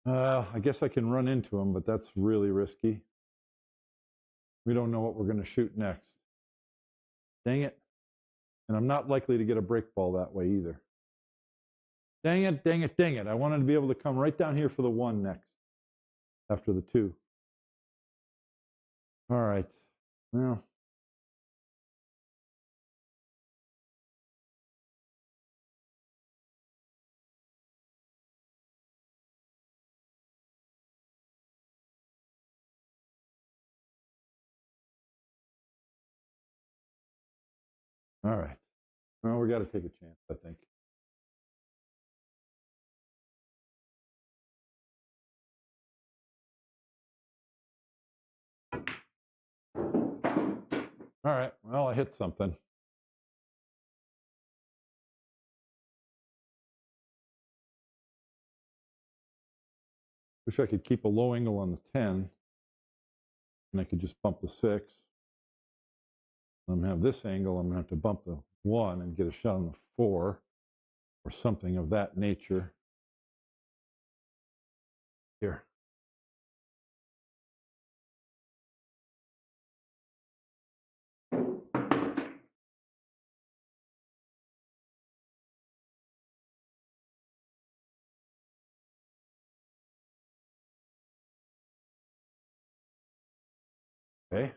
I guess I can run into him, but that's really risky. We don't know what we're going to shoot next. Dang it. And I'm not likely to get a break ball that way either. Dang it, dang it, dang it. I wanted to be able to come right down here for the 1 next, after the 2. All right. Well. All right. Well, we got to take a chance, I think. All right. Well, I hit something. Wish I could keep a low angle on the 10. And I could just bump the 6. I'm going to have this angle. I'm going to have to bump the 1 and get a shot on the 4 or something of that nature. Here. Okay.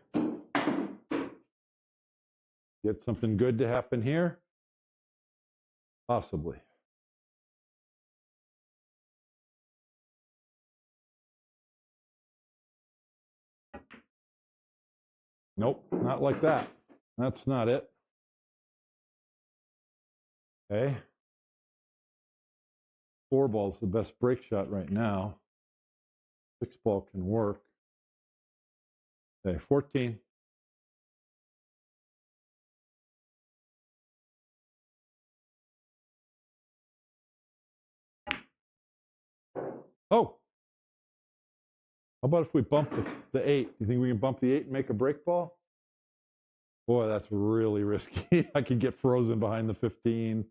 Get something good to happen here. Possibly. Nope, not like that. That's not it. Okay. 4 ball's the best break shot right now. 6 ball can work. Okay, 14. Oh, how about if we bump the 8? You think we can bump the 8 and make a break ball? Boy, that's really risky. I could get frozen behind the 15.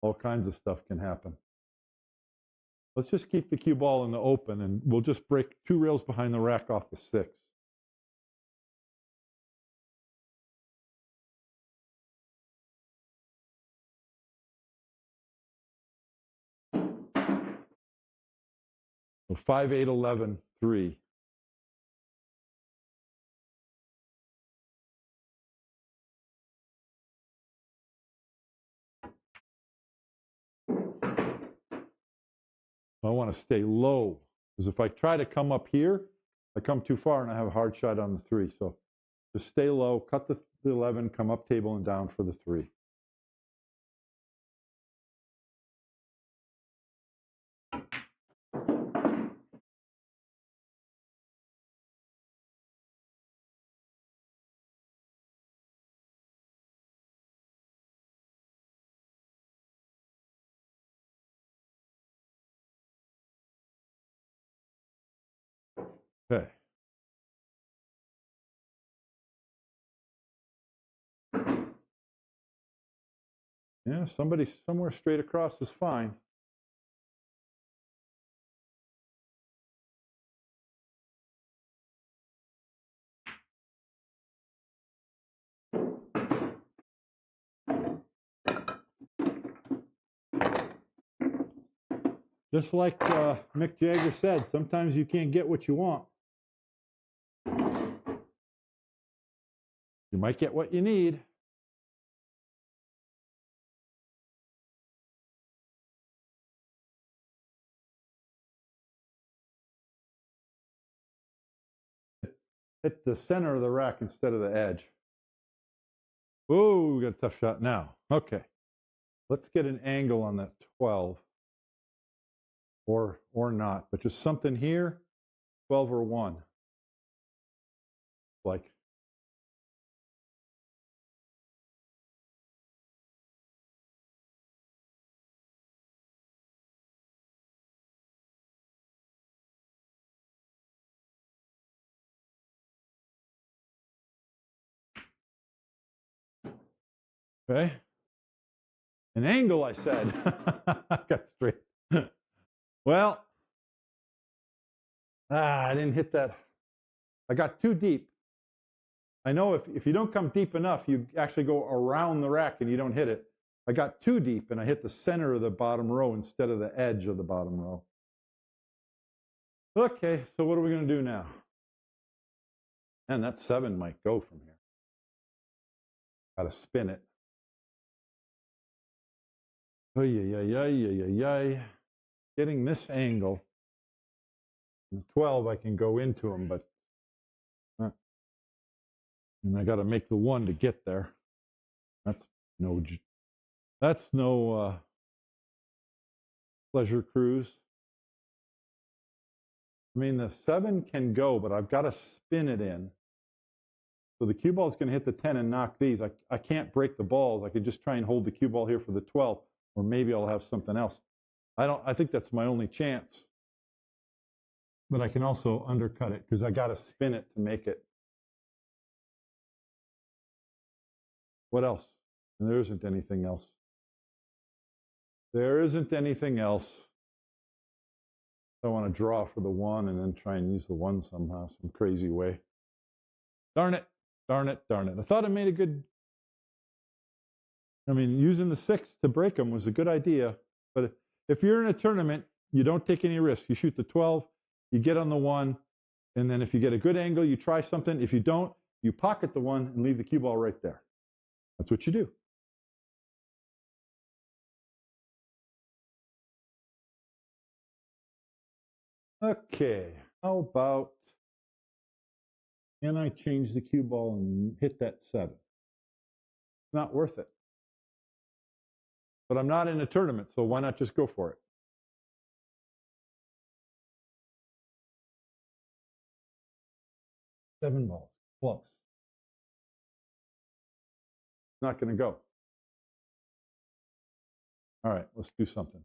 All kinds of stuff can happen. Let's just keep the cue ball in the open, and we'll just break 2 rails behind the rack off the 6. So 5, 8, 11, 3. I want to stay low, because if I try to come up here, I come too far and I have a hard shot on the 3. So just stay low, cut the 11, come up table and down for the 3. Okay. Yeah, somebody somewhere straight across is fine. Just like Mick Jagger said, sometimes you can't get what you want. You might get what you need. Hit the center of the rack instead of the edge. Whoa, we got a tough shot now. Okay. Let's get an angle on that 12. Or not, but just something here, 12 or 1. Like, okay. An angle, I said. I got straight. Well, I didn't hit that. I got too deep. I know if you don't come deep enough, you actually go around the rack and you don't hit it. I got too deep and I hit the center of the bottom row instead of the edge of the bottom row. Okay, so what are we going to do now? And that 7 might go from here. Got to spin it. Oh, yeah. Getting this angle. And 12, I can go into them, but and I got to make the 1 to get there. That's no pleasure cruise. I mean, the 7 can go, but I've got to spin it in. So the cue ball is going to hit the 10 and knock these. I can't break the balls. I could just try and hold the cue ball here for the 12, or maybe I'll have something else. I think that's my only chance. But I can also undercut it because I got to spin it to make it. What else? And there isn't anything else. There isn't anything else. I want to draw for the 1 and then try and use the 1 somehow, some crazy way. Darn it. I thought I made a good, using the 6 to break them was a good idea. But if you're in a tournament, you don't take any risks. You shoot the 12, you get on the 1, and then if you get a good angle, you try something. If you don't, you pocket the 1 and leave the cue ball right there. That's what you do. Okay, how about, can I change the cue ball and hit that 7? It's not worth it. But I'm not in a tournament, so why not just go for it? Seven balls, close. Not going to go. All right, let's do something.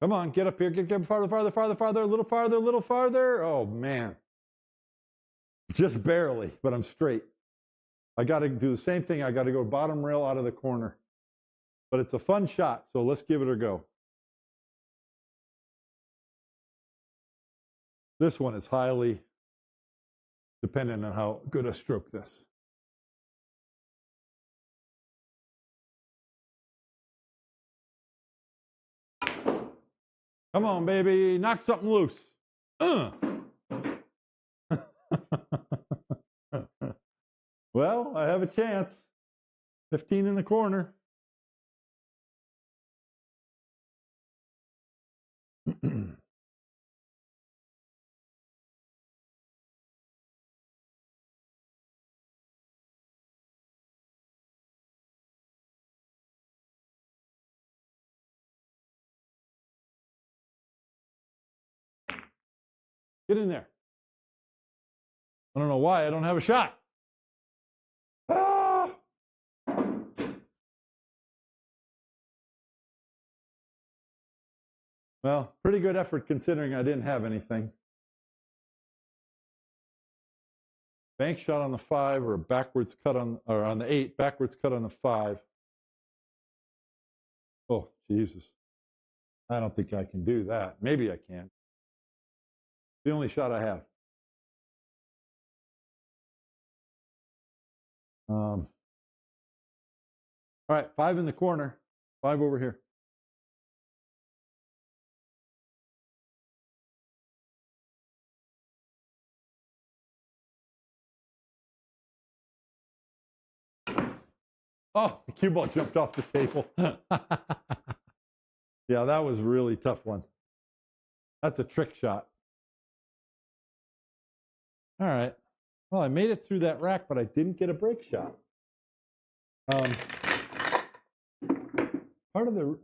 Come on, get up here, get farther, farther, farther, farther, a little farther, a little farther. Oh, man. Just barely, but I'm straight. I got to do the same thing. I got to go bottom rail out of the corner. But it's a fun shot, so let's give it a go. This one is highly dependent on how good a stroke this. Come on, baby, knock something loose. Well, I have a chance. 15 in the corner. Get in there. I don't know why I don't have a shot. Ah! Well, pretty good effort considering I didn't have anything. Bank shot on the 5 or a backwards cut on, or on the 8, backwards cut on the 5. Oh, Jesus. I don't think I can do that. Maybe I can. The only shot I have. All right, 5 in the corner, 5 over here. Oh, the cue ball jumped off the table. Yeah, that was a really tough one. That's a trick shot. All right. Well, I made it through that rack, but I didn't get a break shot. Part of the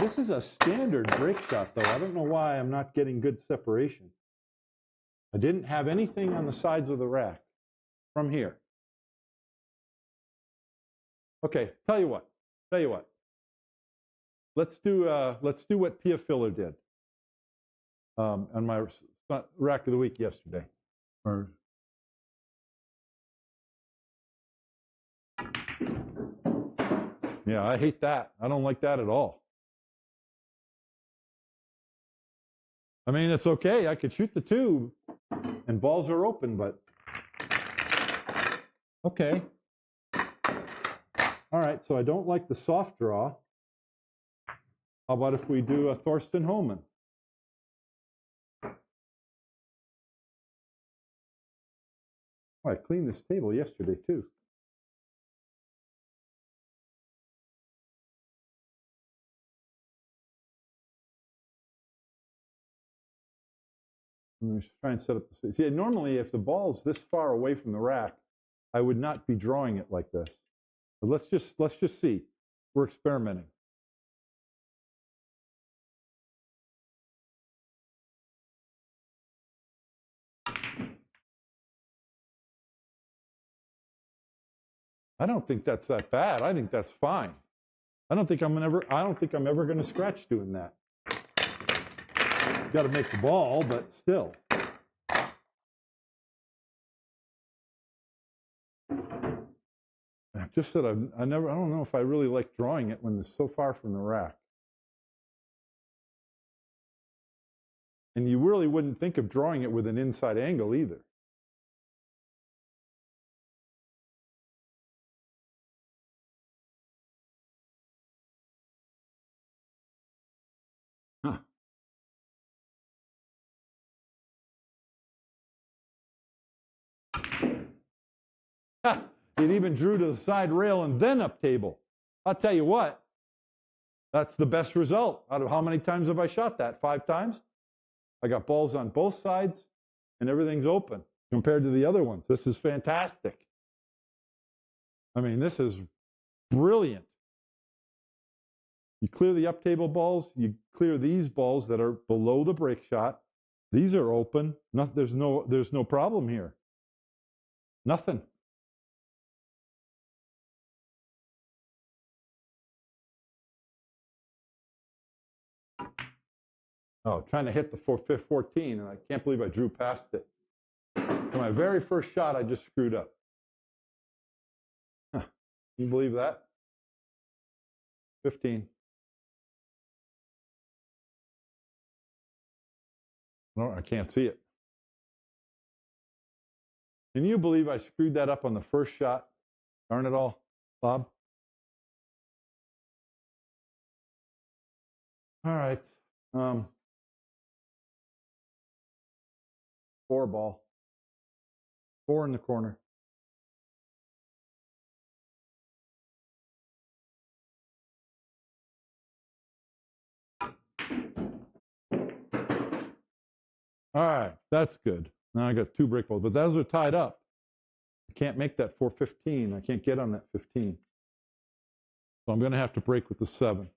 this is a standard break shot, though. I don't know why I'm not getting good separation. I didn't have anything on the sides of the rack from here. Okay, tell you what. Let's do what Pia Filler did on my rack of the week yesterday. Or yeah, I hate that. I don't like that at all. I mean, it's okay. I could shoot the 2 and balls are open, but okay. All right, so I don't like the soft draw. How about if we do a Thorsten Hohmann? Oh, I cleaned this table yesterday, too. Let me try and set up the space. See, normally if the ball's this far away from the rack, I would not be drawing it like this. But let's just see. We're experimenting. I don't think that's that bad. I think that's fine. I don't think I'm ever going to scratch doing that. Got to make the ball, but still. Just that I don't know if I really like drawing it when it's so far from the rack. And you really wouldn't think of drawing it with an inside angle either. Huh. It even drew to the side rail and then up table. I'll tell you what, that's the best result. Out of how many times have I shot that? 5 times? I got balls on both sides and everything's open compared to the other ones. This is fantastic. I mean, this is brilliant. You clear the up table balls, you clear these balls that are below the break shot. These are open. There's no problem here. Nothing. Oh, trying to hit the 14, and I can't believe I drew past it. For my very first shot, I just screwed up. Huh. Can you believe that? 15. No, I can't see it. Can you believe I screwed that up on the first shot? Darn it all, Bob. All right. 4 ball. 4 in the corner. All right, that's good. Now I got 2 break balls, but those are tied up. I can't make that 415. I can't get on that 15. So I'm going to have to break with the 7.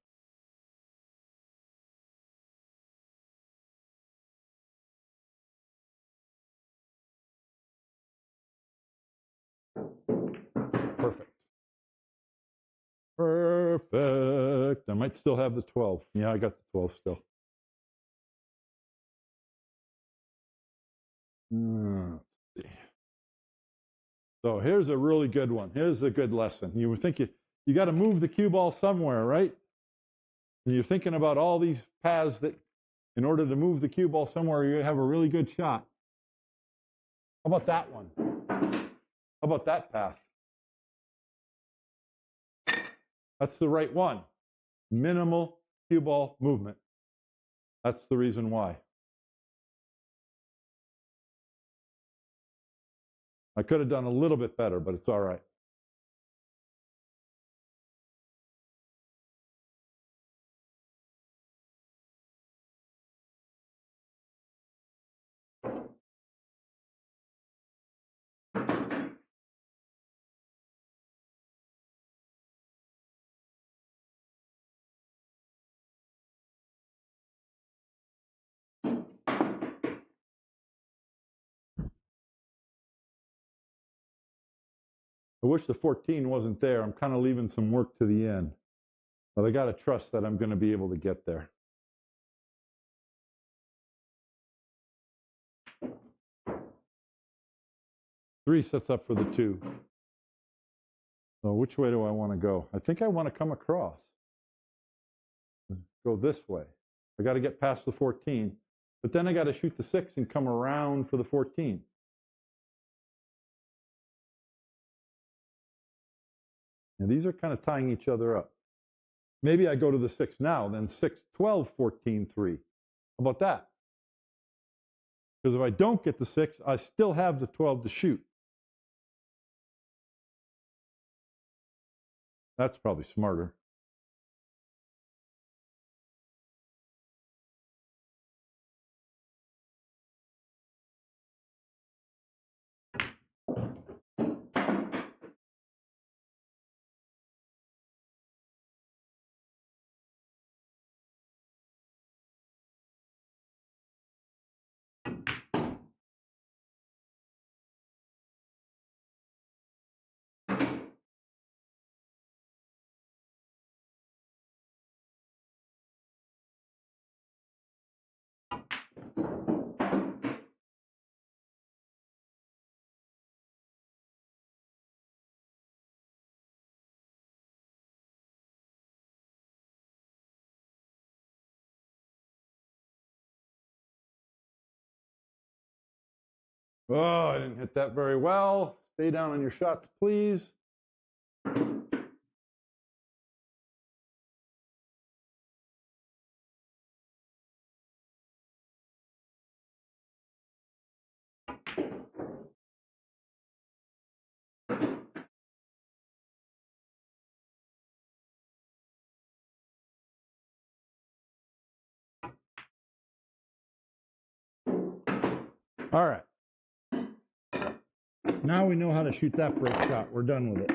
Perfect. Perfect. I might still have the 12. Yeah, I got the 12 still. Let's see. So here's a really good one. Here's a good lesson. You would think you got to move the cue ball somewhere, right? And you're thinking about all these paths that, in order to move the cue ball somewhere, you have a really good shot. How about that one? How about that path? That's the right one. Minimal cue ball movement. That's the reason why. I could have done a little bit better, but it's all right. I wish the 14 wasn't there. I'm kind of leaving some work to the end. But I got to trust that I'm going to be able to get there. Three sets up for the 2. So which way do I want to go? I think I want to come across. Go this way. I got to get past the 14. But then I got to shoot the 6 and come around for the 14. And these are kind of tying each other up. Maybe I go to the 6 now, then 6, 12, 14, 3. How about that? Because if I don't get the 6, I still have the 12 to shoot. That's probably smarter. Oh, I didn't hit that very well. Stay down on your shots, please. All right. Now we know how to shoot that break shot. We're done with it.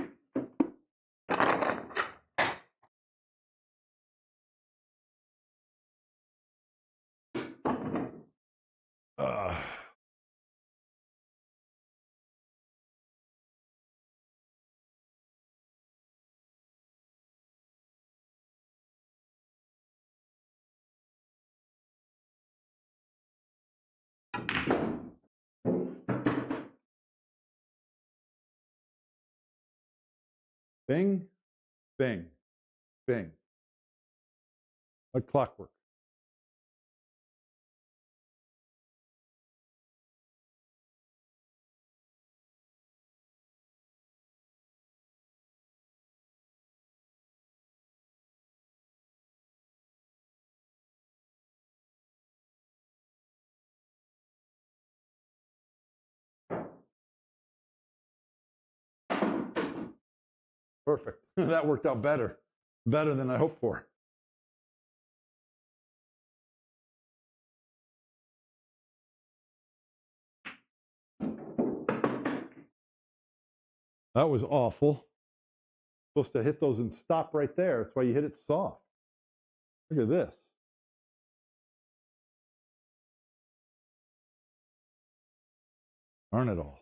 Bing, bing, bing. Like clockwork. Perfect. That worked out better. Better than I hoped for. That was awful. Supposed to hit those and stop right there. That's why you hit it soft. Look at this. Darn it all.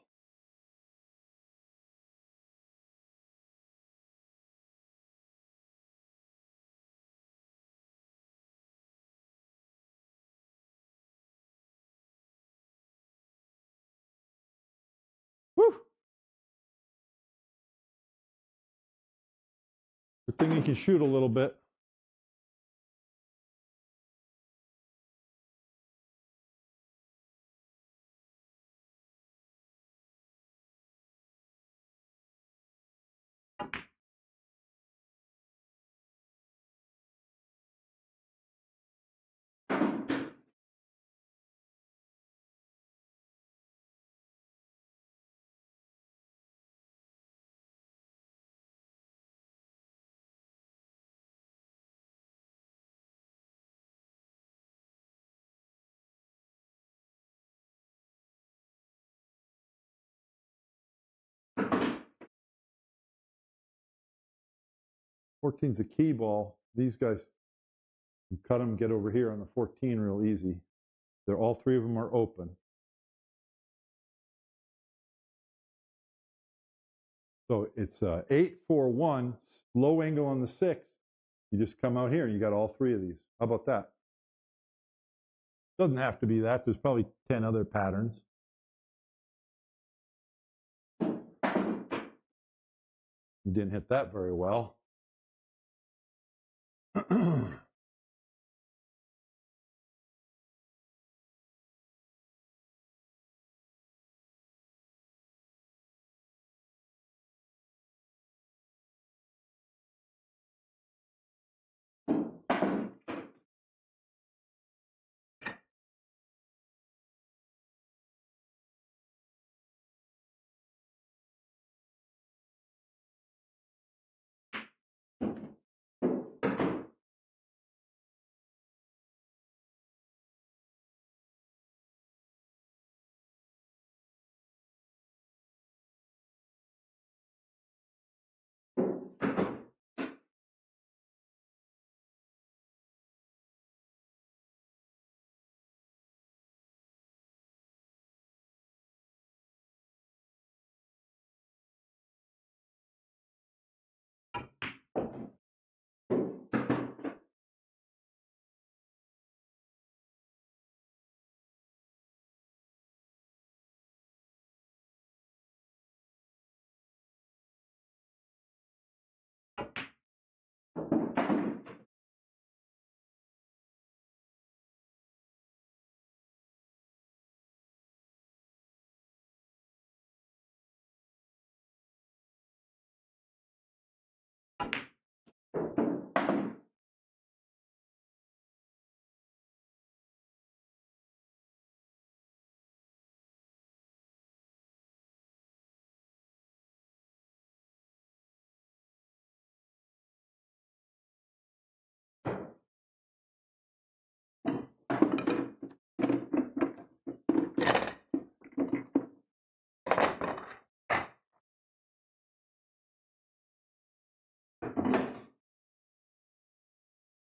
Woo! Good thing you can shoot a little bit. Fourteen's a key ball. These guys, you cut them, get over here on the 14 real easy. They're all three of them are open. So it's 8-4-1, low angle on the 6. You just come out here and you got all three of these. How about that? Doesn't have to be that. There's probably 10 other patterns. You didn't hit that very well.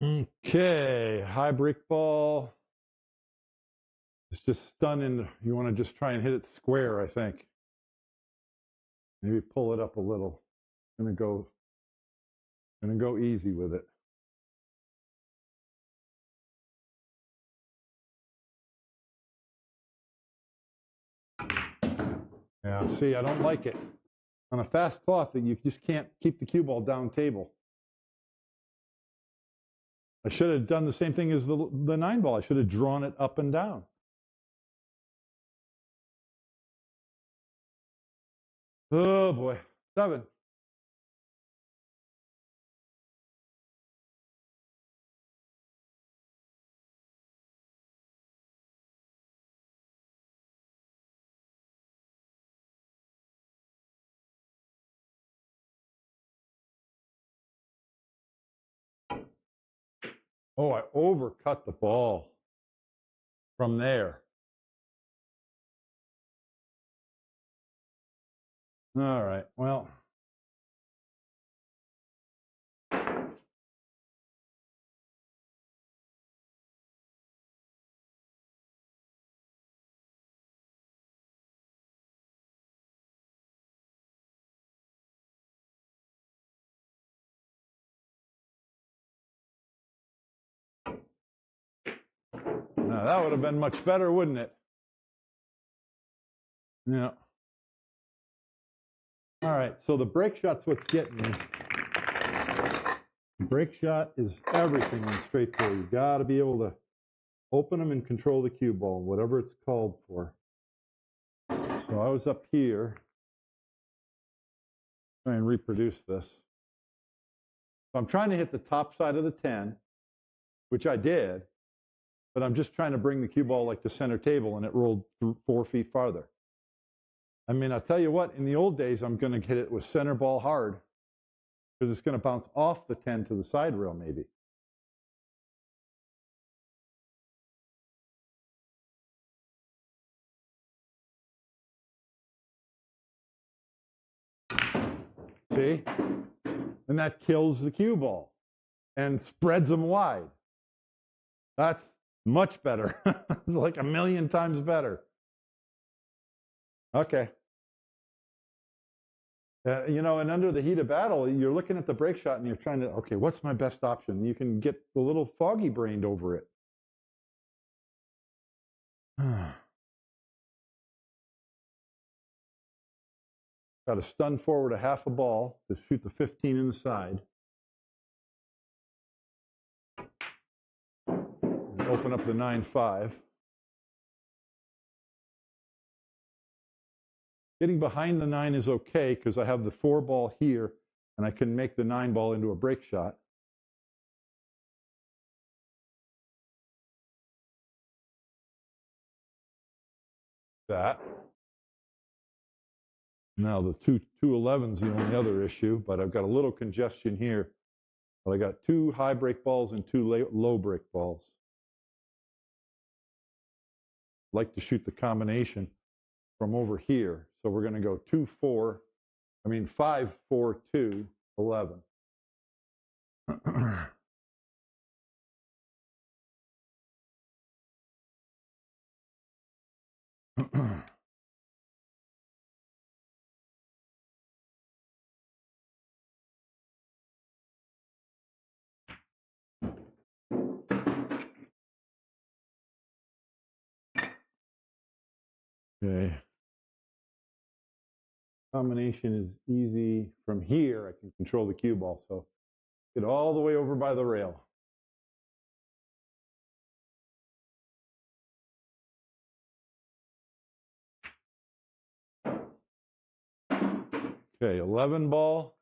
Okay, high break ball. It's just stunning. You want to just try and hit it square, I think. Maybe pull it up a little. Gonna go easy with it. Yeah, see, I don't like it. On a fast cloth, you just can't keep the cue ball down table. I should have done the same thing as the 9 ball. I should have drawn it up and down. Oh boy, 7. Oh, I overcut the ball from there. All right, well. Now, that would have been much better, wouldn't it? Yeah. All right, so the break shot's what's getting me. Break shot is everything in straight play. You got to be able to open them and control the cue ball, whatever it's called for. So I was up here. Try and reproduce this. So I'm trying to hit the top side of the 10, which I did, but I'm just trying to bring the cue ball like the center table, and it rolled 4 feet farther. I mean, I'll tell you what, in the old days, I'm going to hit it with center ball hard because it's going to bounce off the 10 to the side rail maybe. See? And that kills the cue ball and spreads them wide. That's much better. Like 1,000,000 times better. Okay. You know, and under the heat of battle, you're looking at the break shot and you're trying to, okay, what's my best option? You can get a little foggy brained over it. Got to stun forward a half a ball to shoot the 15 in the side. And open up the 9-5. Getting behind the 9 is okay because I have the 4 ball here and I can make the 9 ball into a break shot. That. Now the 2-11's the only other issue, but I've got a little congestion here. But I got 2 high break balls and 2 low break balls. I'd like to shoot the combination from over here. So we're going to go 5, 4, 2, 11. Okay. Combination is easy. From here, I can control the cue ball. So get all the way over by the rail. Okay, 11 ball.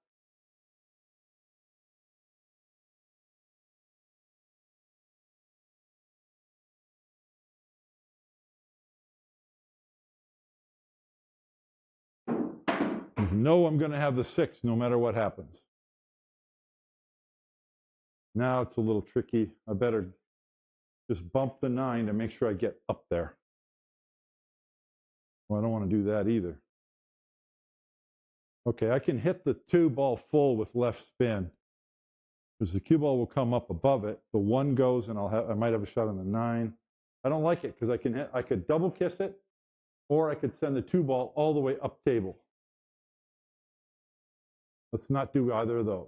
You know I'm going to have the 6 no matter what happens. Now it's a little tricky. I better just bump the 9 to make sure I get up there. Well, I don't want to do that either. Okay, I can hit the 2 ball full with left spin. because the cue ball will come up above it. The 1 goes, and I might have a shot on the 9. I don't like it because I could double kiss it, or I could send the 2 ball all the way up table. Let's not do either of those.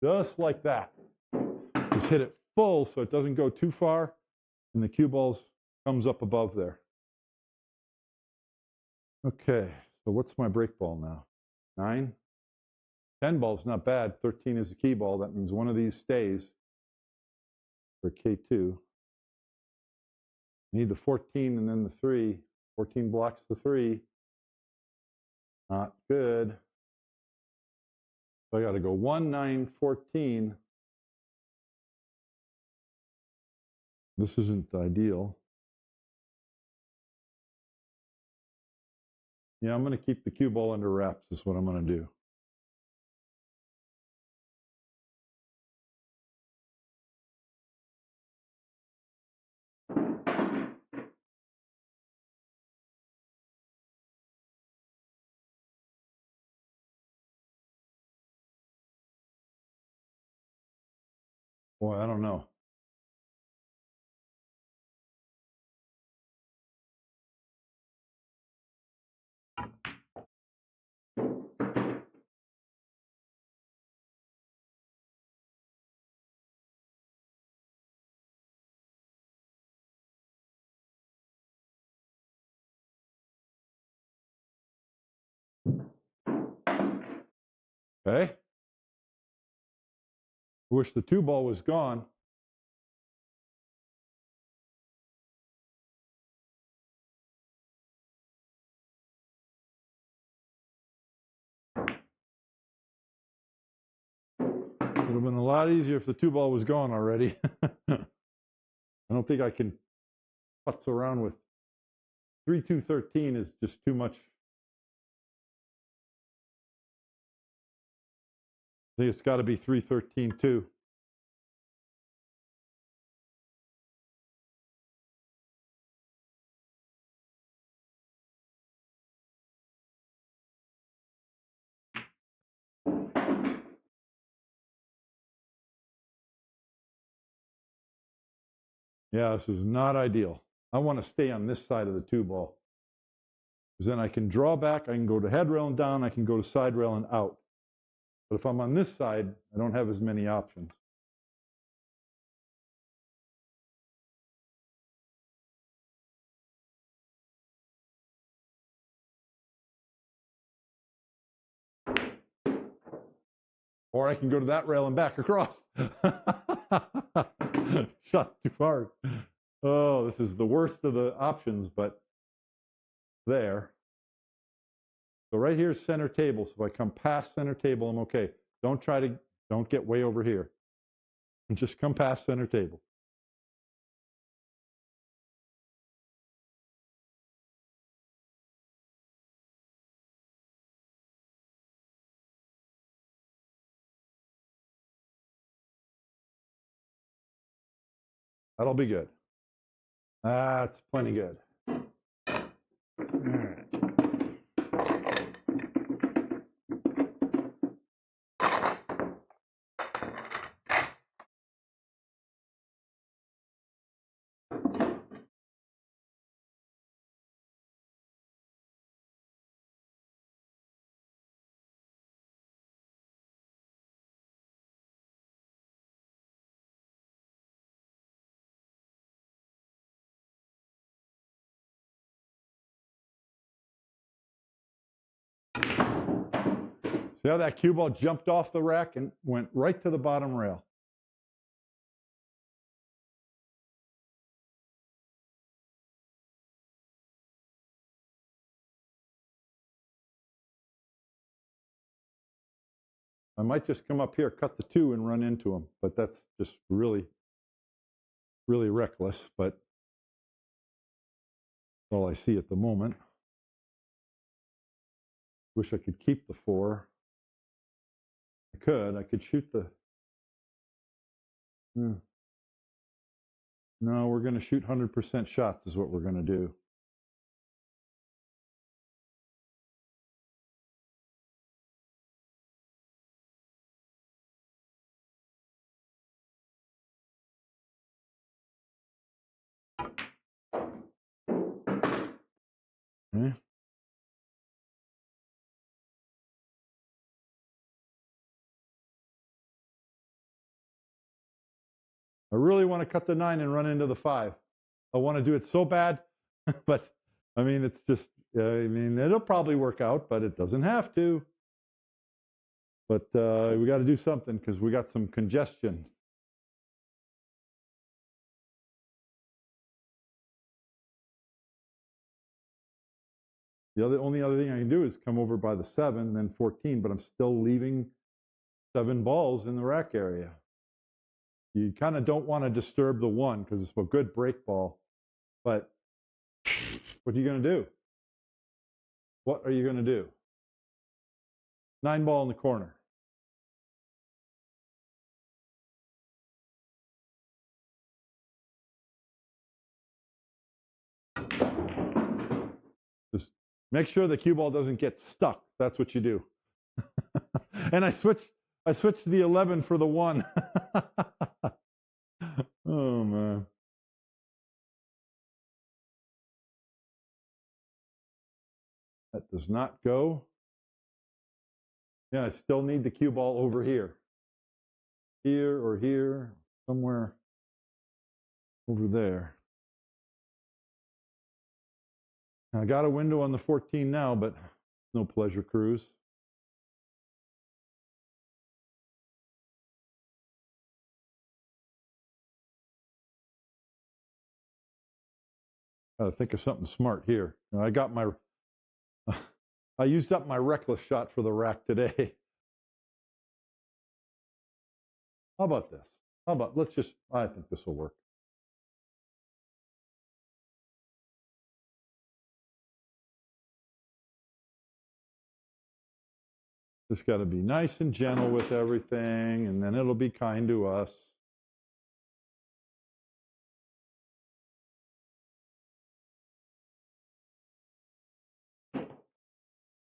Just like that. Just hit it full so it doesn't go too far, and the cue ball comes up above there. Okay, so what's my break ball now? 9? 10 ball's not bad. 13 is a key ball. That means one of these stays for K2. I need the 14 and then the 3. 14 blocks the 3. Not good. So I got to go 1, 9, 14. This isn't ideal. Yeah, I'm going to keep the cue ball under wraps is what I'm going to do. Boy, I don't know. Okay. Wish the 2 ball was gone. Would have been a lot easier if the 2 ball was gone already. I don't think I can putz around with 3, 2, 13 is just too much. I think it's got to be 3, 13, 2. Yeah, this is not ideal. I want to stay on this side of the 2 ball. Because then I can draw back, I can go to head rail and down, I can go to side rail and out. But if I'm on this side, I don't have as many options. Or I can go to that rail and back across. Shot too hard. Oh, this is the worst of the options, but there. So right here is center table. So if I come past center table, I'm okay. Don't get way over here. Just come past center table. That'll be good. That's plenty good. All right. See how that cue ball jumped off the rack and went right to the bottom rail? I might just come up here, cut the 2, and run into them, but that's just really, really reckless, but that's all I see at the moment. Wish I could keep the 4. I could shoot the... No, we're going to shoot 100% shots is what we're going to do. Okay. I really want to cut the 9 and run into the 5. I want to do it so bad, but I mean, it's just, I mean, it'll probably work out, but it doesn't have to. But we got to do something because we got some congestion. The only other thing I can do is come over by the 7, then 14, but I'm still leaving 7 balls in the rack area. You kind of don't want to disturb the 1 because it's a good break ball. But what are you going to do? What are you going to do? 9 ball in the corner. Just make sure the cue ball doesn't get stuck. That's what you do. And I switched to the 11 for the 1. Oh man. That does not go. Yeah, I still need the cue ball over here. Here or here, somewhere over there. I got a window on the 14 now, but no pleasure cruise. Gotta think of something smart here. I got my, I used up my reckless shot for the rack today. How about this? How about, let's just, I think this will work. Just got to be nice and gentle with everything, and then it'll be kind to us.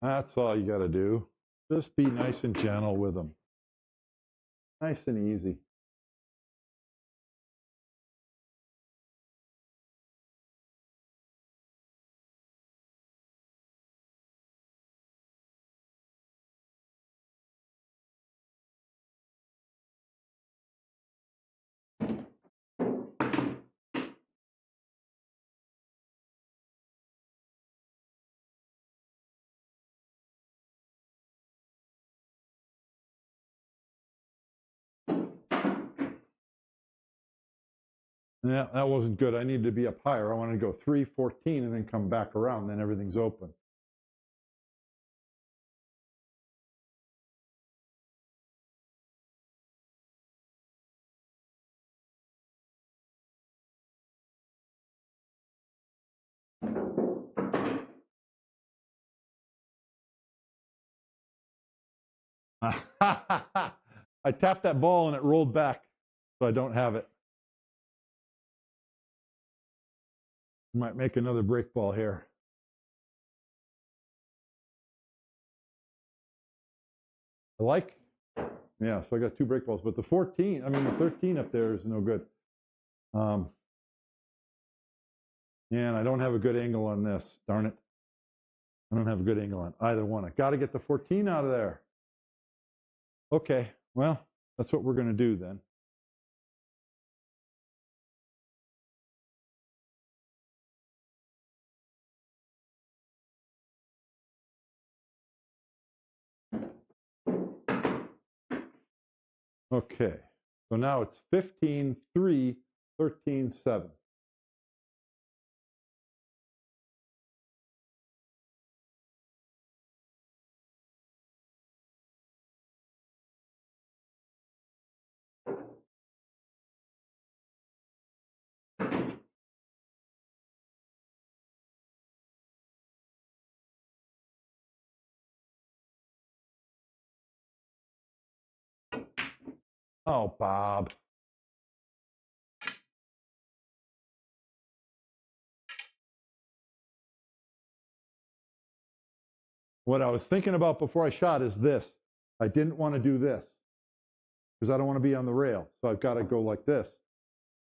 That's all you got to do. Just be nice and gentle with them. Nice and easy. Yeah, that wasn't good. I needed to be up higher. I wanted to go 3, 14, and then come back around. Then everything's open. I tapped that ball and it rolled back, so I don't have it. Might make another break ball here. I like, yeah, so I got 2 break balls, but the 14, I mean, the 13 up there is no good. Yeah, and I don't have a good angle on this. Darn it. I don't have a good angle on either one. I got to get the 14 out of there. Okay, well, that's what we're going to do then. Okay, so now it's 15, 3, 13, 7. Oh, Bob. What I was thinking about before I shot is this. I didn't want to do this because I don't want to be on the rail. So I've got to go like this.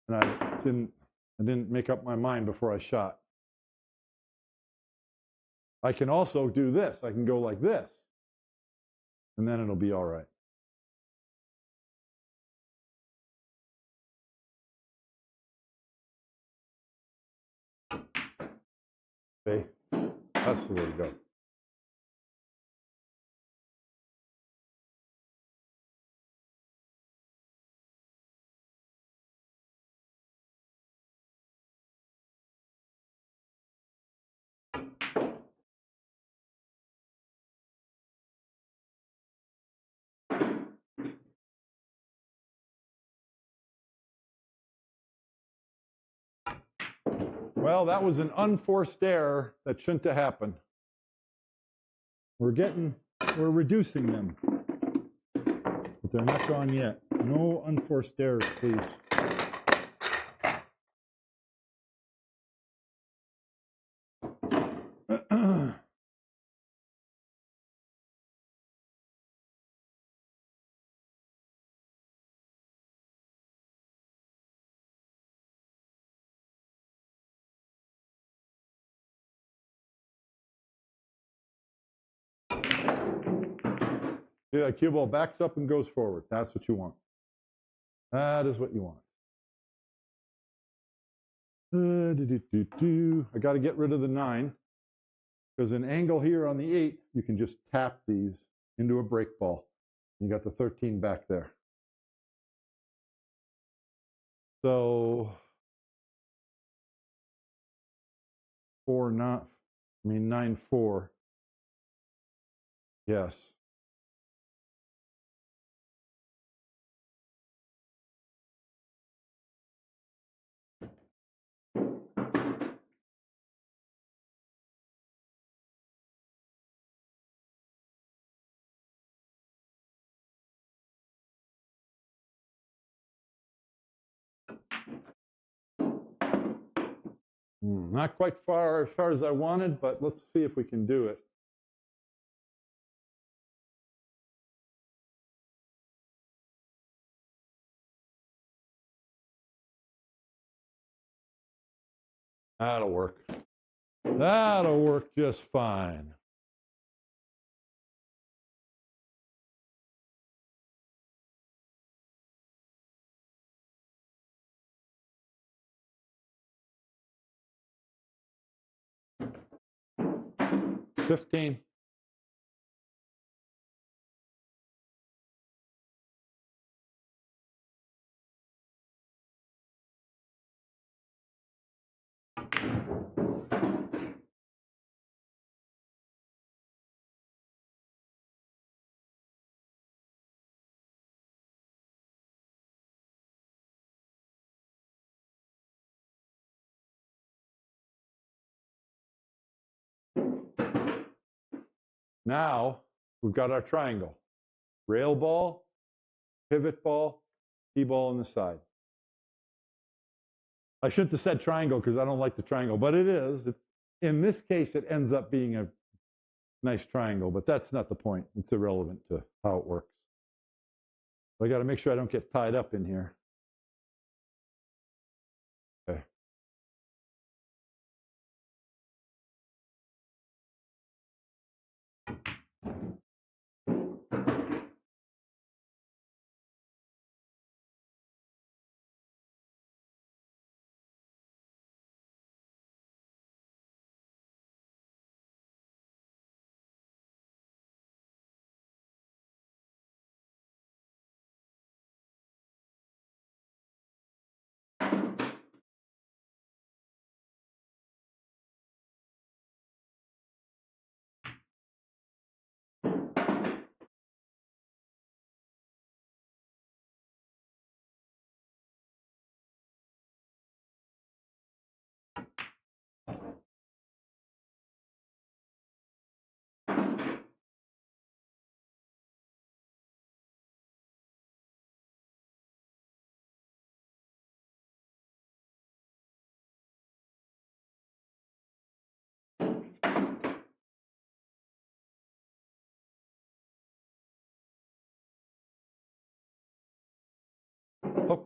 And I didn't make up my mind before I shot. I can also do this. I can go like this, and then it'll be all right. See? That's the way to go. Well, that was an unforced error that shouldn't have happened. We're reducing them, but they're not gone yet. No unforced errors, please. See, that cue ball backs up and goes forward. That's what you want. That is what you want. I got to get rid of the 9 because an angle here on the 8, you can just tap these into a break ball. You got the 13 back there. So 9 4. Yes. Not quite as far as I wanted, but let's see if we can do it. That'll work. That'll work just fine. $15. Now we've got our triangle. Rail ball, pivot ball, T-ball on the side. I shouldn't have said triangle because I don't like the triangle, but it is. In this case, it ends up being a nice triangle, but that's not the point. It's irrelevant to how it works. So I got to make sure I don't get tied up in here. Okay. Oh.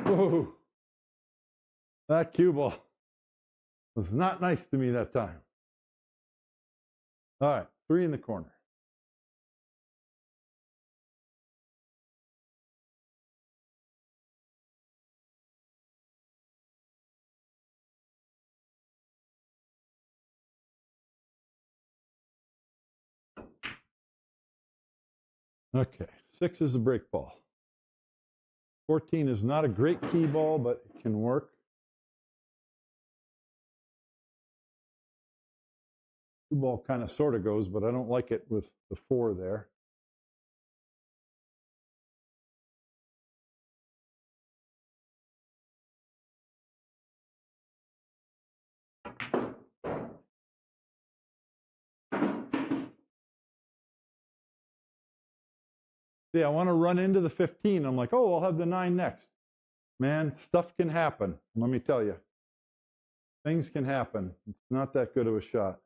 Whoa. That cue ball was not nice to me that time. All right, 3 in the corner. Okay, 6 is a break ball. 14 is not a great key ball, but it can work. Cue ball kind of sort of goes, but I don't like it with the 4 there. See, I want to run into the 15. I'm like, oh, I'll have the 9 next. Man, stuff can happen. Let me tell you. Things can happen. It's not that good of a shot.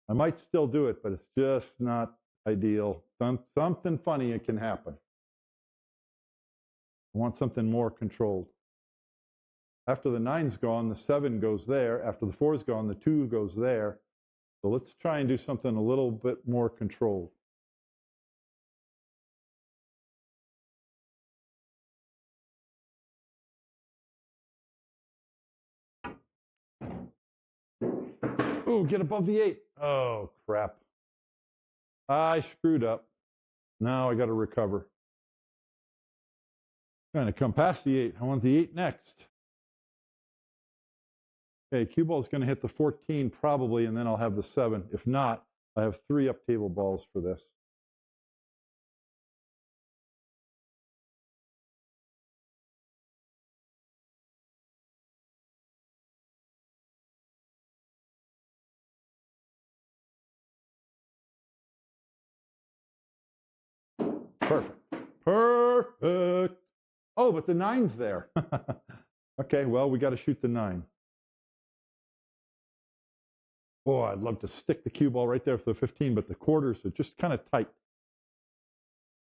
I might still do it, but it's just not ideal. Something funny, it can happen. I want something more controlled. After the 9's gone, the 7 goes there. After the 4's gone, the 2 goes there. So let's try and do something a little bit more controlled. Ooh, get above the 8. Oh, crap. I screwed up. Now I got to recover. Trying to come past the 8. I want the 8 next. Okay, cue ball is going to hit the 14 probably, and then I'll have the 7. If not, I have 3 up table balls for this. Perfect. Perfect. Oh, but the 9's there. Okay, well, we got to shoot the 9. Boy, I'd love to stick the cue ball right there for the 15, but the quarters are just kind of tight.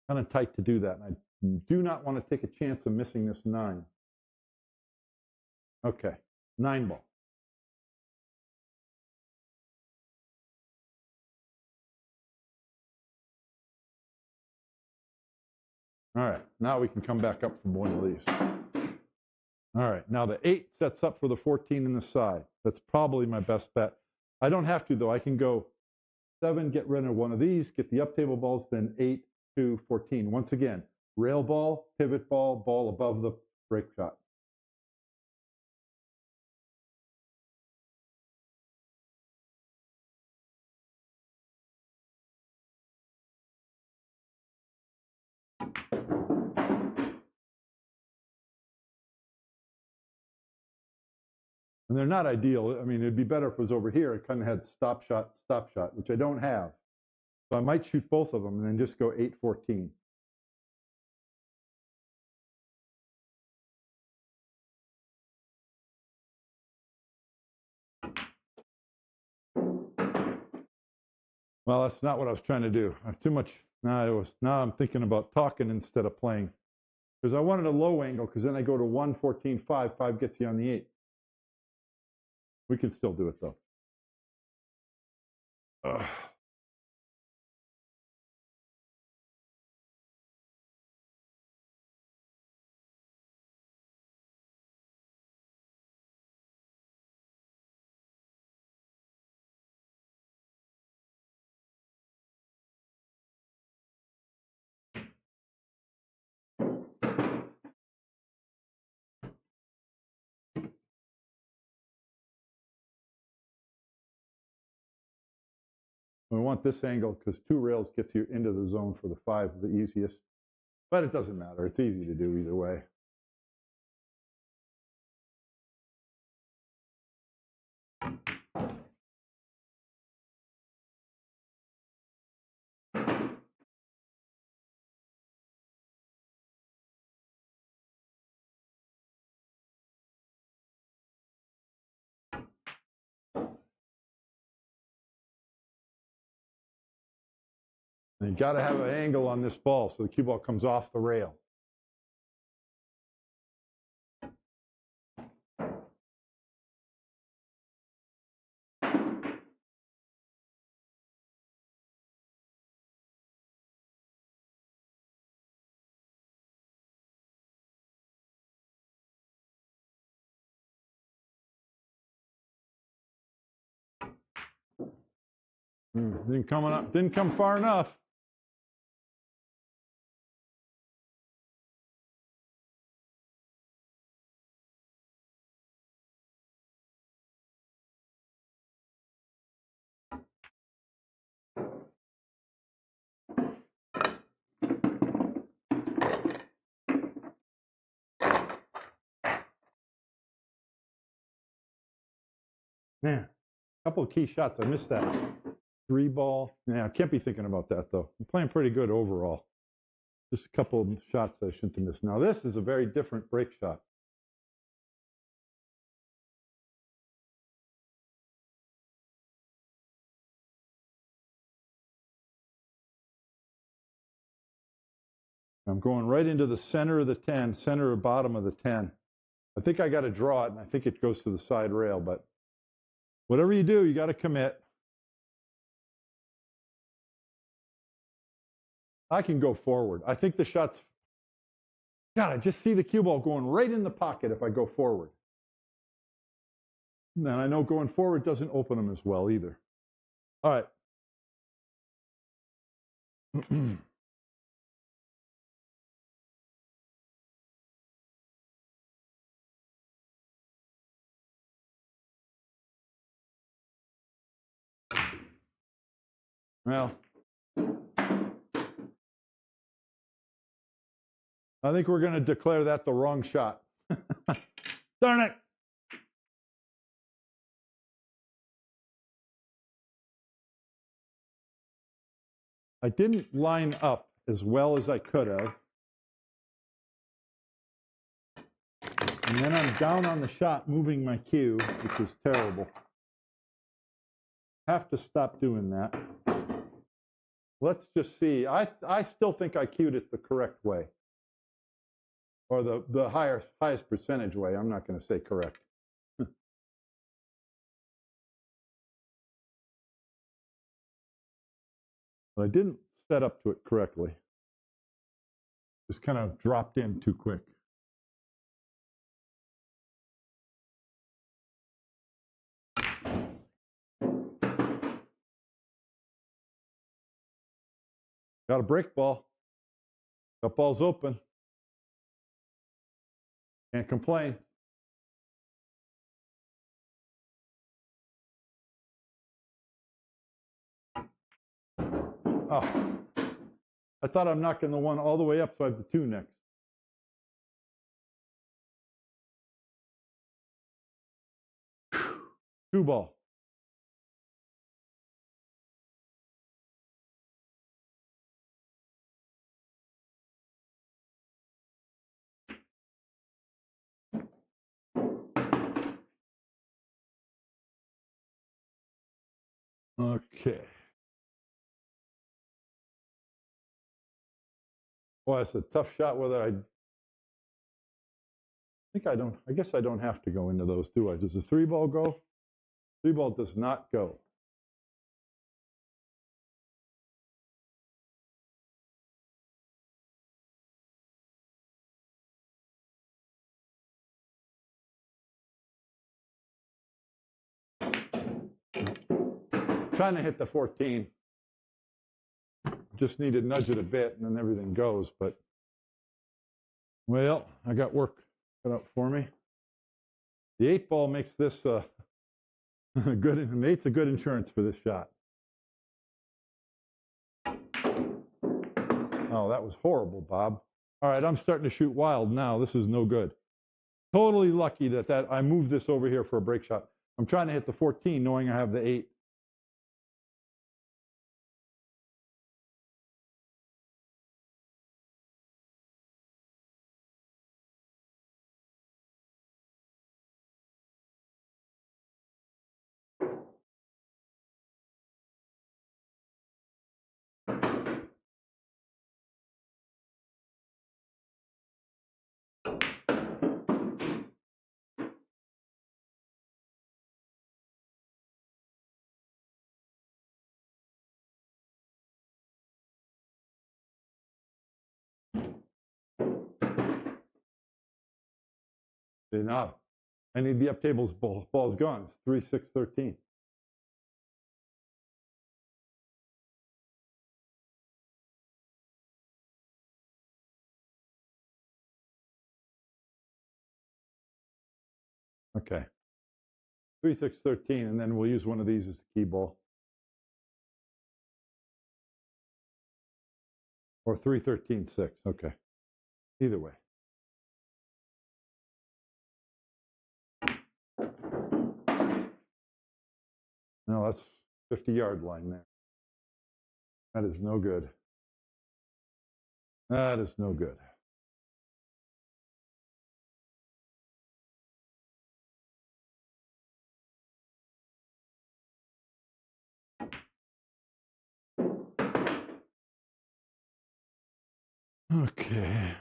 Kind of tight to do that. And I do not want to take a chance of missing this 9. Okay, 9 ball. All right, now we can come back up from one of these. All right, now the 8 sets up for the 14 in the side. That's probably my best bet. I don't have to, though. I can go 7, get rid of one of these, get the up table balls, then 8, 2, 14. Once again, rail ball, pivot ball, ball above the break shot. And they're not ideal. I mean, it'd be better if it was over here. It kind of had stop shot, which I don't have. So I might shoot both of them and then just go 8, 14. Well, that's not what I was trying to do. I have too much. Now I'm thinking about talking instead of playing. Because I wanted a low angle, because then I go to 1, 14, 5. 5 gets you on the 8. We can still do it, though. Ugh. We want this angle because 2 rails gets you into the zone for the 5, the easiest. But it doesn't matter. It's easy to do either way. And you got to have an angle on this ball so the cue ball comes off the rail. Didn't come far enough. Man, a couple of key shots. I missed that. 3-ball. Yeah, I can't be thinking about that, though. I'm playing pretty good overall. Just a couple of shots I shouldn't have missed. Now, this is a very different break shot. I'm going right into the center of the 10, center or bottom of the 10. I think I got to draw it, and I think it goes to the side rail, but whatever you do, you got to commit. I can go forward. I think the shot's, God, I just see the cue ball going right in the pocket if I go forward. And I know going forward doesn't open them as well either. All right. Well, I think we're going to declare that the wrong shot. Darn it. I didn't line up as well as I could have. And then I'm down on the shot moving my cue, which is terrible. Have to stop doing that. Let's just see. I still think I cued it the correct way. Or the highest percentage way. I'm not going to say correct. But I didn't set up to it correctly. Just kind of dropped in too quick. Got a break ball. Got balls open. Can't complain. Oh, I thought I'm knocking the one all the way up, so I have the 2 next. Two ball. Okay. Well, it's a tough shot whether I think I don't, I guess I don't have to go into those, do I? Does the 3-ball go? 3-ball does not go. Trying to hit the 14. Just need to nudge it a bit and then everything goes, but well, I got work cut out for me. The 8-ball makes this good, 8's a good insurance for this shot. Oh, that was horrible, Bob. All right, I'm starting to shoot wild now. This is no good. Totally lucky that I moved this over here for a break shot. I'm trying to hit the 14 knowing I have the 8. They're not. I need the up tables ball's gone. It's 3, 6, 13. Okay. 3, 6, 13, and then we'll use one of these as the key ball. Or 3, 13, 6. Okay. Either way. No, that's 50-yard line there. That is no good. That is no good. Okay.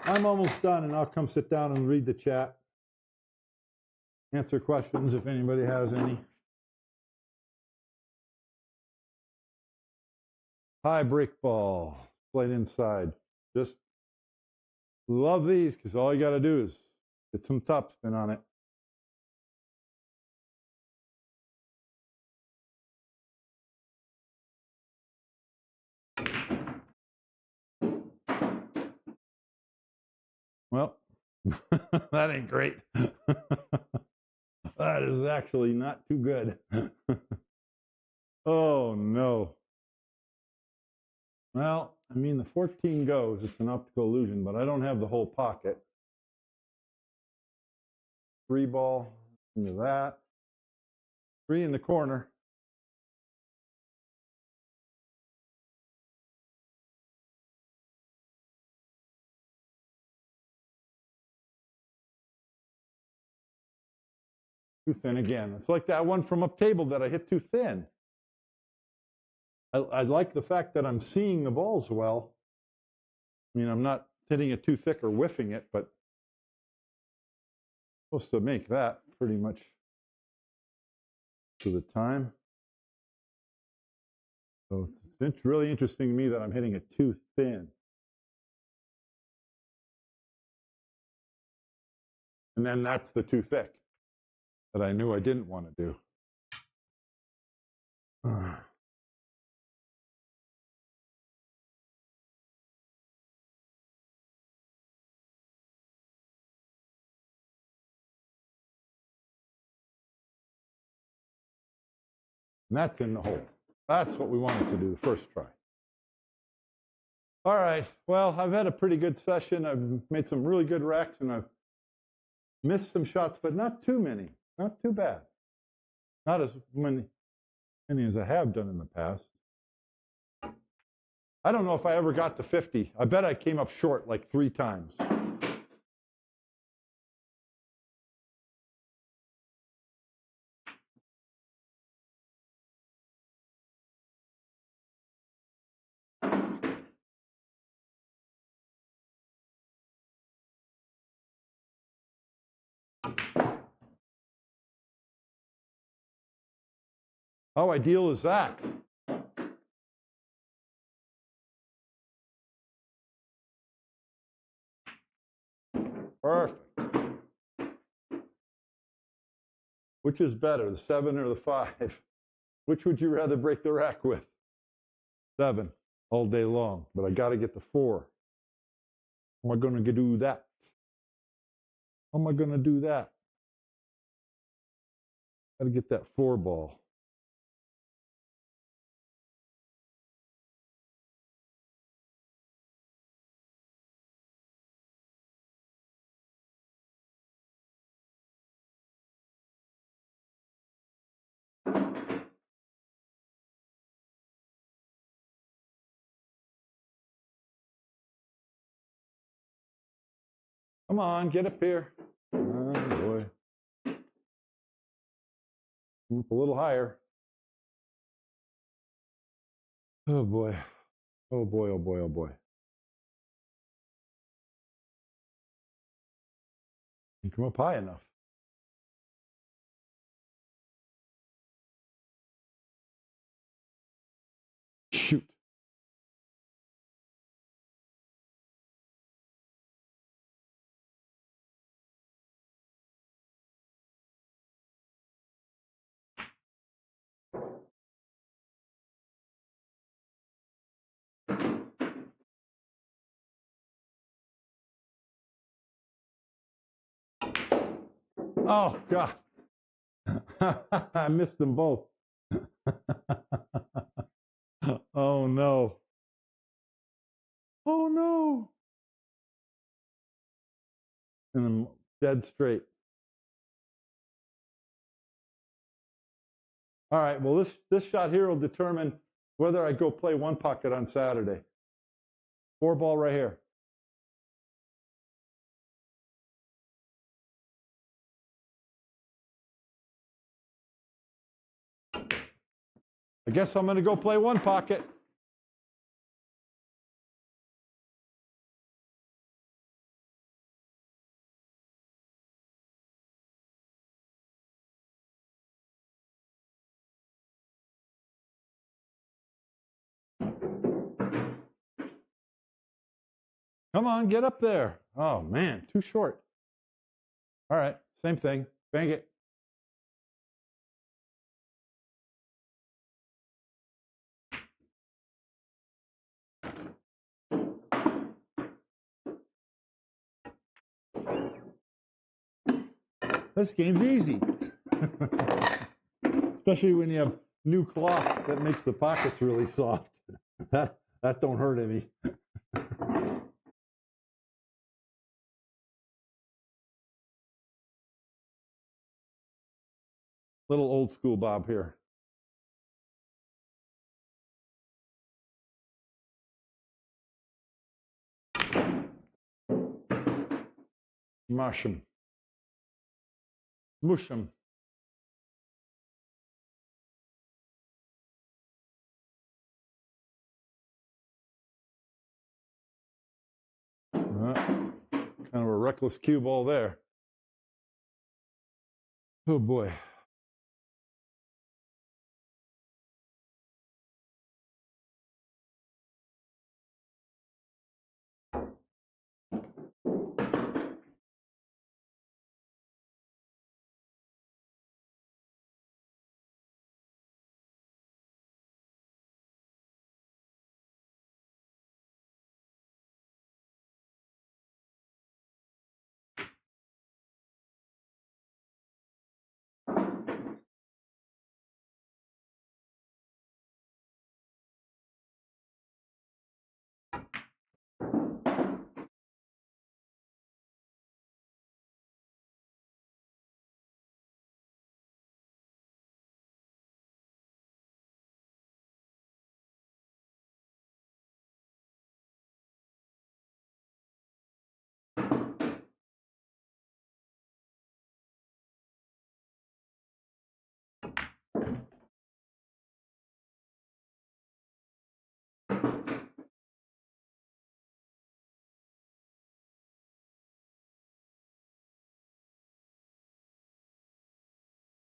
I'm almost done, and I'll come sit down and read the chat. Answer questions if anybody has any. High break ball, played inside. Just love these because all you got to do is get some topspin on it. Well, that ain't great. That is actually not too good. Oh, no. Well, I mean, the 14 goes. It's an optical illusion, but I don't have the whole pocket. 3 ball into that. 3 in the corner. Too thin again. It's like that one from up table that I hit too thin. I like the fact that I'm seeing the balls well. I mean, I'm not hitting it too thick or whiffing it, but I'm supposed to make that pretty much to the time. So it's really interesting to me that I'm hitting it too thin. And then that's the too thick that I knew I didn't want to do. And that's in the hole. That's what we wanted to do the first try. All right. Well, I've had a pretty good session. I've made some really good racks, and I've missed some shots, but not too many. Not too bad. Not as many as I have done in the past. I don't know if I ever got to 50. I bet I came up short like 3 times. How ideal is that? Perfect. Which is better, the 7 or the 5? Which would you rather break the rack with? 7 all day long, but I got to get the 4. How am I going to do that? How am I going to do that? Got to get that 4 ball. Come on, get up here. Oh, boy. Up a little higher. Oh, boy. Oh, boy, oh, boy, oh, boy. You come up high enough. Shoot. Oh, God. I missed them both. Oh, no. Oh, no. And I'm dead straight. All right, well, this shot here will determine whether I go play one pocket on Saturday. 4-ball right here. I guess I'm going to go play one pocket. Come on, get up there. Oh, man, too short. All right, same thing. Bang it. This game's easy. Especially when you have new cloth that makes the pockets really soft. That don't hurt any. Little old school Bob here. Mush 'em. Mush 'em. Kind of a reckless cue ball there. Oh boy.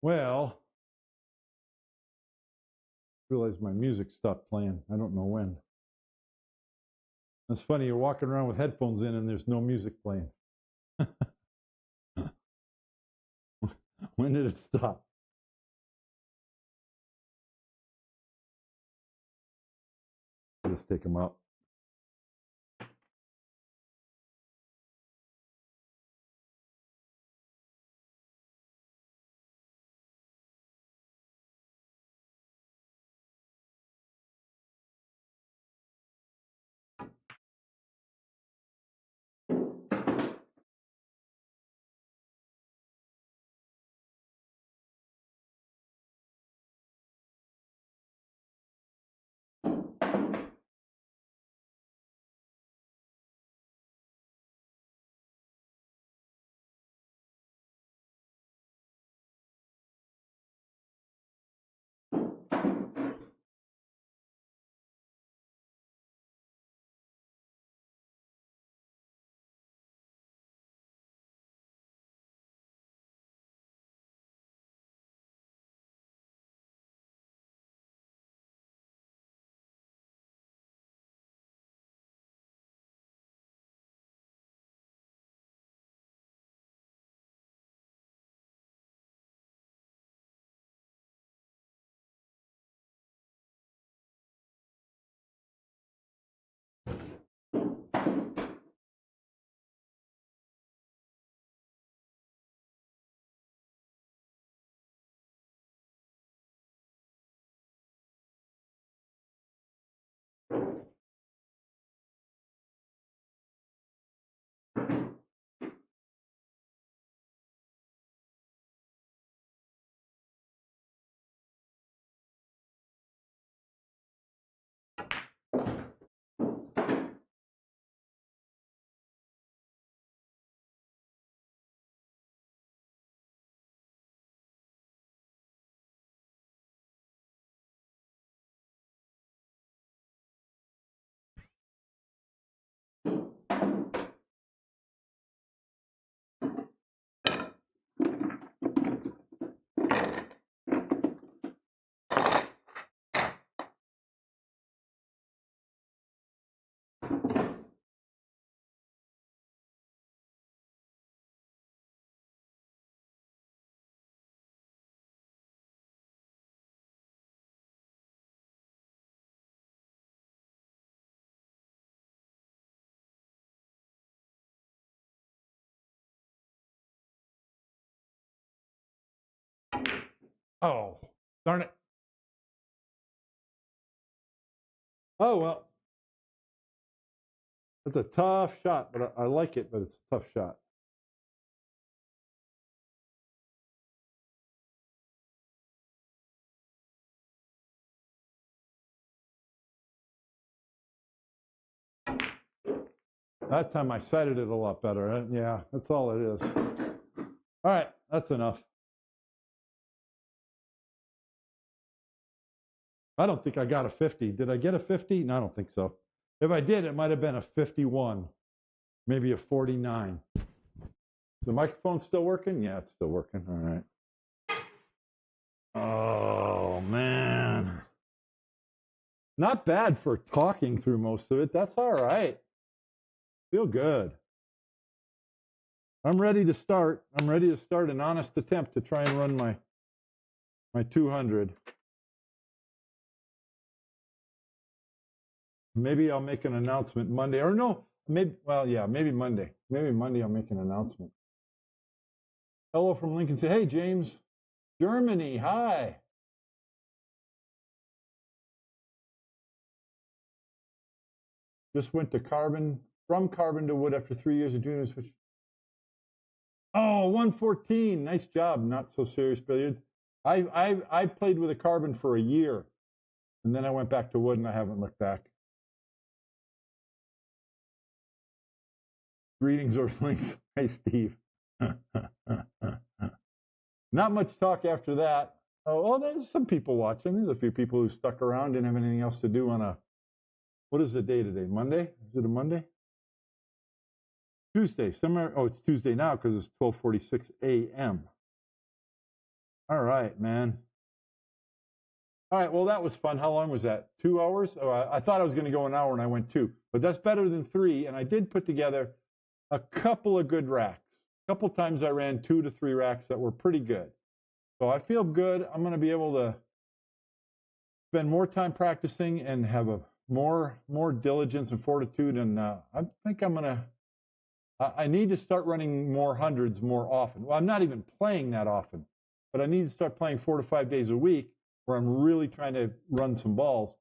Well, realized my music stopped playing. I don't know when. It's funny, you're walking around with headphones in and there's no music playing. When did it stop? Let's take them out. Oh, darn it. Oh, well. It's a tough shot, but I like it, but it's a tough shot. That time I sighted it a lot better. Yeah, that's all it is. All right, that's enough. I don't think I got a 50. Did I get a 50? No, I don't think so. If I did, it might have been a 51, maybe a 49. The microphone's still working? Yeah, it's still working. All right. Oh, man. Not bad for talking through most of it. That's all right. Feel good. I'm ready to start. I'm ready to start an honest attempt to try and run my 200. Maybe I'll make an announcement Monday. Or no, maybe, well, yeah, maybe Monday. Maybe Monday I'll make an announcement. Hello from Lincoln. Say, hey, James. Germany, hi. Just went to Carbon, from Carbon to Wood after 3 years of junior switch. Oh, 114. Nice job. Not so serious billiards. I played with a Carbon for a year, and then I went back to Wood, and I haven't looked back. Greetings, Earthlings. Hey, Steve. Not much talk after that. Oh, well, there's some people watching. There's a few people who stuck around, didn't have anything else to do on a, what is the day today? Monday? Is it a Monday? Tuesday. Somewhere. Oh, it's Tuesday now because it's 12:46 a.m. All right, man. All right, well, that was fun. How long was that? 2 hours? Oh, I thought I was going to go an hour, and I went 2. But that's better than 3, and I did put together a couple of good racks. A couple times I ran 2 to 3 racks that were pretty good. So I feel good. I'm going to be able to spend more time practicing and have a more diligence and fortitude, and I think I'm going to I need to start running more hundreds more often. Well, I'm not even playing that often, but I need to start playing 4 to 5 days a week where I'm really trying to run some balls.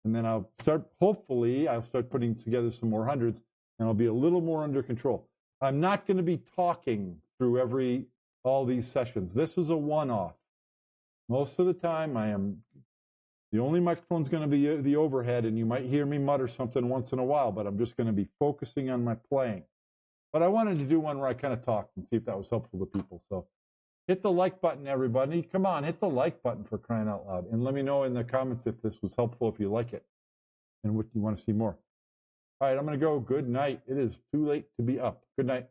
And then hopefully, I'll start putting together some more hundreds and I'll be a little more under control. I'm not going to be talking through all these sessions. This is a one-off. Most of the time, the only microphone's going to be the overhead, and you might hear me mutter something once in a while, but I'm just going to be focusing on my playing. But I wanted to do one where I kind of talked and see if that was helpful to people. So hit the like button, everybody. Come on, hit the like button for crying out loud. And let me know in the comments if this was helpful, if you like it, and what you want to see more. All right, I'm going to go. Good night. It is too late to be up. Good night.